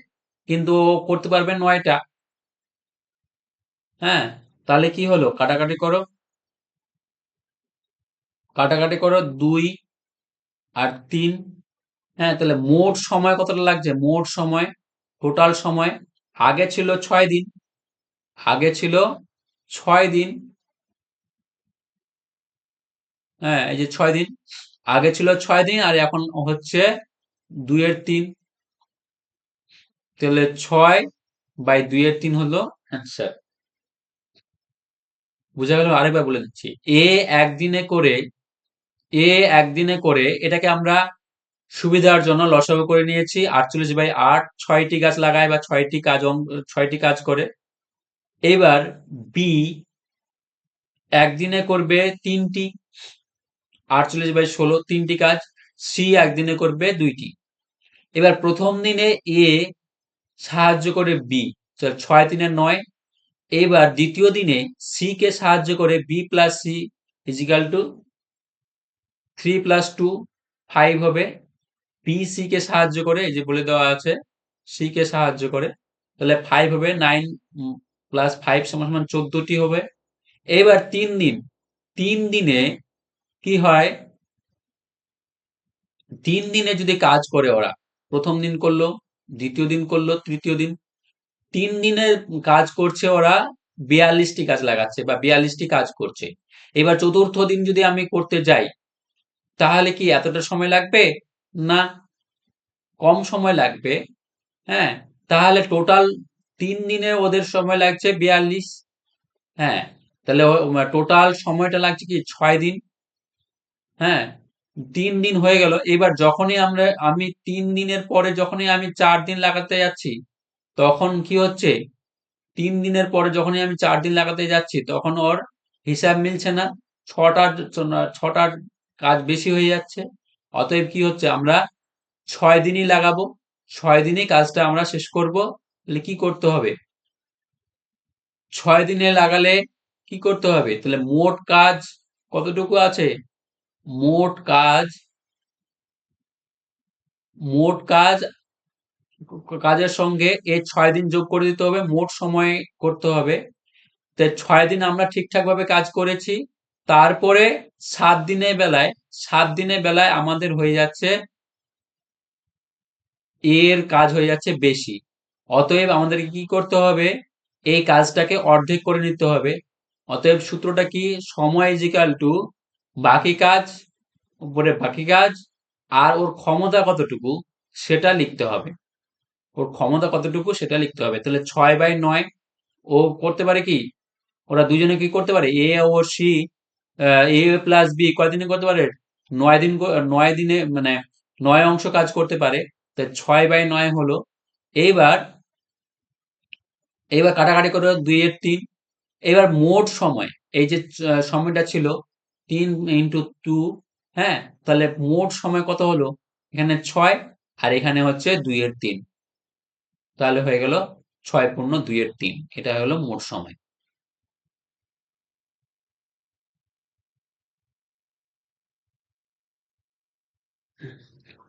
কিন্তু ও করতে পারবে 9টা। হ্যাঁ, তাহলে কি হলো? কাটাকাটি করো। কাটাকাটি করো 2 আর 3। হ্যাঁ, তাহলে মোট সময় কতটা লাগছে? মোট সময়, টোটাল সময় আগে ছিল 6 দিন, আগে ছিল 6 দিন। হ্যাঁ, এই যে 6 দিন, আগে ছিল 6 দিন আর এখন হচ্ছে 2/3। তাহলে 6/2/3 হলো অ্যান্সার। বুঝা গেল? আরেকবার বলে দিচ্ছি। এ একদিনে করে এ একদিনে করে এটাকে আমরা সুবিধার জন্য লসাগু করে নিয়েছি। 48/8 6টি গাছ লাগায় বা 6টি কাজ করে। এবার বি একদিনে করবে 3টি, 48/16 3টি কাজ। সি একদিনে করবে 2টি। এবার প্রথম দিনে এ সাহায্য করে বি, 6 3 9। এবার দ্বিতীয় দিনে সি কে সাহায্য করে B plus C equal to 3 + 2 5 হবে। বি সি কে সাহায্য করে, এই যে বলে দেওয়া আছে, সি কে সাহায্য করে, তাহলে 5 হবে। 9 + 5 = 14টি হবে। এবার 3 দিন, 3 দিনে কি হয়? 3 দিনে যদি কাজ করে ওরা, প্রথম দিন করলো, দ্বিতীয় দিন করলো, তৃতীয় দিন, 3 দিনের কাজ করছে ওরা, 42টি গাছ লাগাচ্ছে বা 42টি কাজ করছে। এবার চতুর্থ দিন যদি আমি করতে যাই, তাহলে কি এতটা সময় লাগবে? না, কম সময় লাগবে। হ্যাঁ, তাহলে টোটাল 3 দিনে ওদের সময় লাগছে 42। হ্যাঁ, তাহলে টোটাল সময়টা লাগছে কি 6 দিন। হ্যাঁ, 3 দিন হয়ে গেল। এবার যখনই আমি 3 দিনের পরে যখনই আমি 4 দিন লাগাতে যাচ্ছি, তখন কি হচ্ছে? 3 দিনের পরে যখনই আমি 4 দিন লাগাতে যাচ্ছি, তখন ওর হিসাব মিলছে না। ছটার ছটার কাজ বেশি হয়ে যাচ্ছে। অতএব কি হচ্ছে? আমরা 6 দিনই লাগাবো, 6 দিনই কাজটা আমরা শেষ করব। তাহলে কি করতে হবে? 6 দিনে লাগালে কি করতে হবে? তাহলে মোট কাজ কতটুকু আছে? মোট কাজ, মোট কাজ কাজের সঙ্গে এই 6 দিন যোগ করে দিতে হবে, মোট সময় করতে হবে। তাই 6 দিন আমরা ঠিকঠাক ভাবে কাজ করেছি। তারপরে 7 দিনের বেলায় আমাদের হয়ে যাচ্ছে, এর কাজ হয়ে যাচ্ছে বেশি। অতএব আমাদেরকে কি করতে হবে? এই কাজটাকে অর্ধেক করে নিতে হবে। অতএব সূত্রটা কি? সময় ইজিক্যাল টু বাকি কাজ উপরে বাকি কাজ আর ওর ক্ষমতা কতটুকু সেটা লিখতে হবে। ওর ক্ষমতা কতটুকু সেটা লিখতে হবে। তাহলে 6/9 ও করতে পারে কি? ওরা দুজনে কি করতে পারে? এ ও সি, এ প্লাস বি কয়দিনে করতে পারে? 9 দিন, 9 দিনে মানে 9 অংশ কাজ করতে পারে। তাই 6/9 হলো। এইবার এইবার কাটাকাটি করে 2/3। এবার মোট সময়, এই যে সময়টা ছিল 3 × 2, হ্যাঁ, তাহলে মোট সময় কত হলো? এখানে 6 আর এখানে হচ্ছে 2/3। তাহলে হয়ে গেল 6 × 2/3, এটা হলো মোট সময়।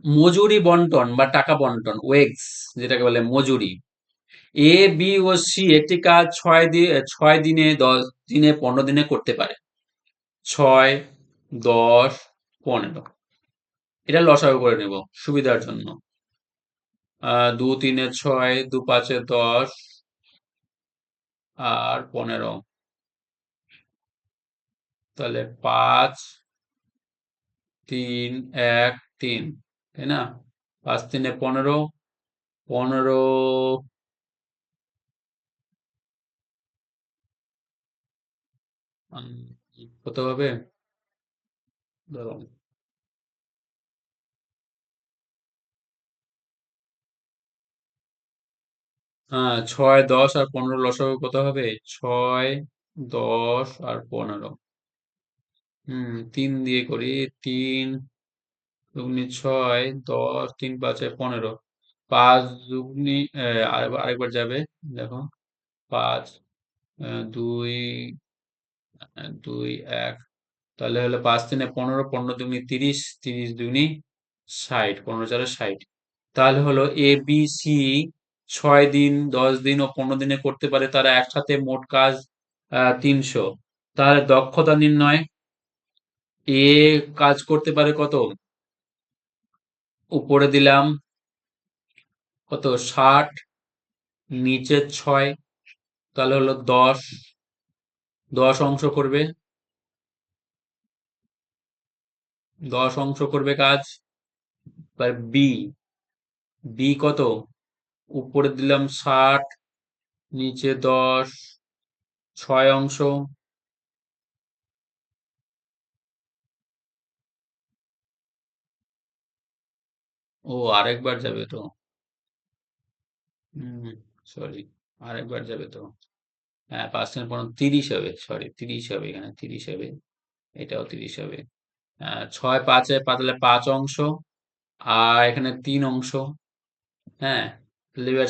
মজুরি বন্টন বা টাকা বন্টন, ওয়েগস যেটাকে বলে মজুরি। এ বি ও সি একটি কাজ 6 দিনে, 10 দিনে, 15 দিনে করতে পারে। 6, 10, 15, এটা লসাগু করে নেব সুবিধার জন্য। 2 × 3 = 6, 2 × 5 = 10 আর 15। তাহলে 5, 3, 1, 3, তাই না? 5 × 3 = 15, 15, কত হবে? ধরো, 6, 10 আর 15 লসাগু কত হবে? 6, 10 আর 15। 3 দিয়ে করি। 3 দুগুনি 6, 10, 3 × 5 = 15। 5 দুগুনি, আরেকবার যাবে, দেখো। 5, 2, 2, 1, তাহলে হলো 5 × 3 = 15, 15 দুগুনি 30, 30 দুগুনি 60, 15 × 4 = 60। তাহলে হলো এ বি সি 6 দিন, 10 দিন ও 15 দিনে করতে পারে, তারা একসাথে মোট কাজ 300। তাহলে দক্ষতা নির্ণয়। এ কাজ করতে পারে কত? উপরে দিলাম কত 60, নিচে 6, তাহলে হলো 10, 10 অংশ করবে, 10 অংশ করবে কাজ। এবার বি, বি কত? উপরে দিলাম 60, নিচে 10, 6 অংশ। ও আরেকবার যাবে তো। হুম, সরি, আরেকবার যাবে তো। হ্যাঁ, 5 × 30 হবে, সরি 30 হবে, এখানে 30 হবে, এটাও 30 হবে। 6 5 তাহলে 5 অংশ, আর এখানে 3 অংশ। হ্যাঁ, তাহলে এবার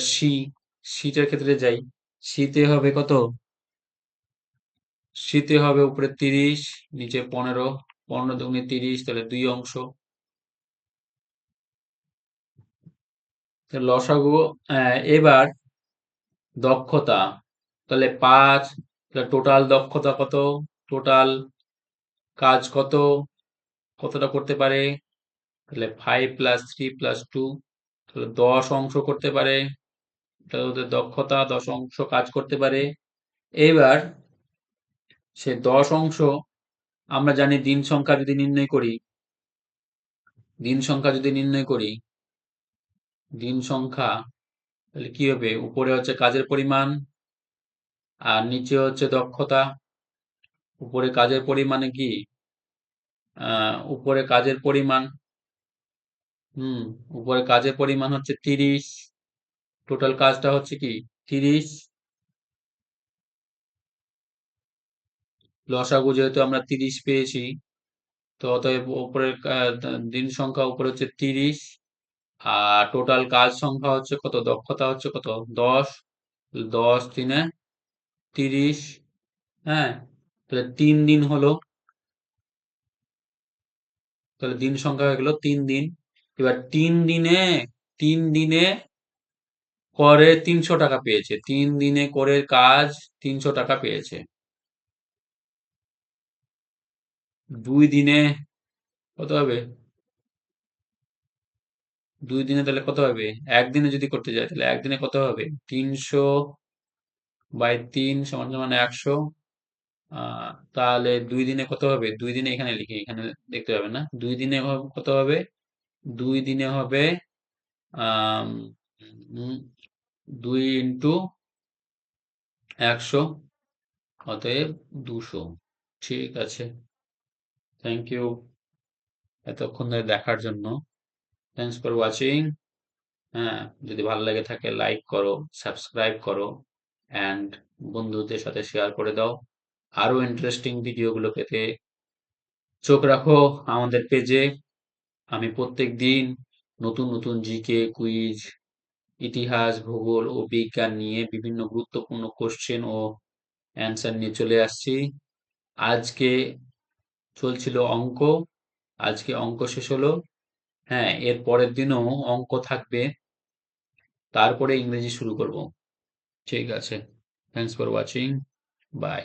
শীতের ক্ষেত্রে যাই। শীতে হবে কত? শীতে হবে উপরে 30, নিচে 15, 15 দুগুণে 30, তাহলে 2 অংশ। তো লসাগু, এবার দক্ষতা, তাহলে 5, তাহলে টোটাল দক্ষতা কত? টোটাল কাজ কত? কতটা করতে পারে? তাহলে 5 + 3 + 2, তাহলে 10 অংশ করতে পারে। তাহলে ওদের দক্ষতা 10 অংশ কাজ করতে পারে। এবার সে 10 অংশ, আমরা জানি দিন সংখ্যা যদি নির্ণয় করি, দিন সংখ্যা যদি নির্ণয় করি, দিন সংখ্যা, তাহলে কি হবে? উপরে হচ্ছে কাজের পরিমাণ, আর নিচে হচ্ছে দক্ষতা। উপরে কাজের পরিমাণে কি, উপরে কাজের পরিমাণ, হুম, উপরে কাজের পরিমাণ হচ্ছে 30, টোটাল কাজটা হচ্ছে কি 30। লসাগু যেহেতু আমরা 30 পেয়েছি, তো অতএব উপরের দিন সংখ্যা উপরে হচ্ছে 30, আর টোটাল কাজ সংখ্যা হচ্ছে কত? দক্ষতা হচ্ছে কত? 10, 10 3 30। হ্যাঁ, তাহলে 3 দিন হলো, তাহলে দিন সংখ্যা হয়ে গেল 3 দিন। এবার 3 দিনে করে 300 টাকা পেয়েছে, 3 দিনে করে কাজ 300 টাকা পেয়েছে। 2 দিনে কত হবে? 2 দিনে তাহলে কত হবে? একদিনে যদি করতে যাই তাহলে একদিনে কত হবে? 300/3 = 100। তাহলে 2 দিনে কত হবে? 2 দিনে এখানে লিখি, এখানে দেখতে পাবেন না। 2 দিনে কত হবে? 2 দিনে হবে আম, উম, 2 × 100, অতএব 200। ঠিক আছে, থ্যাংক ইউ এতক্ষণ ধরে দেখার জন্য। Thanks for watching. হ্যাঁ, যদি ভালো লেগে থাকে লাইক করো, সাবস্ক্রাইব করো, অ্যান্ড বন্ধুদের সাথে শেয়ার করে দাও। আরো ইন্টারেস্টিং ভিডিওগুলো পেতে চোখ রাখো আমাদের পেজে। আমি প্রত্যেকদিন নতুন নতুন জিকে, কুইজ, ইতিহাস, ভূগোল ও বিজ্ঞান নিয়ে বিভিন্ন গুরুত্বপূর্ণ কোশ্চেন ও অ্যান্সার নিয়ে চলে আসছি। আজকে চলছিল অঙ্ক, আজকে অঙ্ক শেষ হলো। হ্যাঁ, এর পরের দিনও অঙ্ক থাকবে, তারপরে ইংরেজি শুরু করব। ঠিক আছে, থ্যাংকস ফর ওয়াচিং, বাই।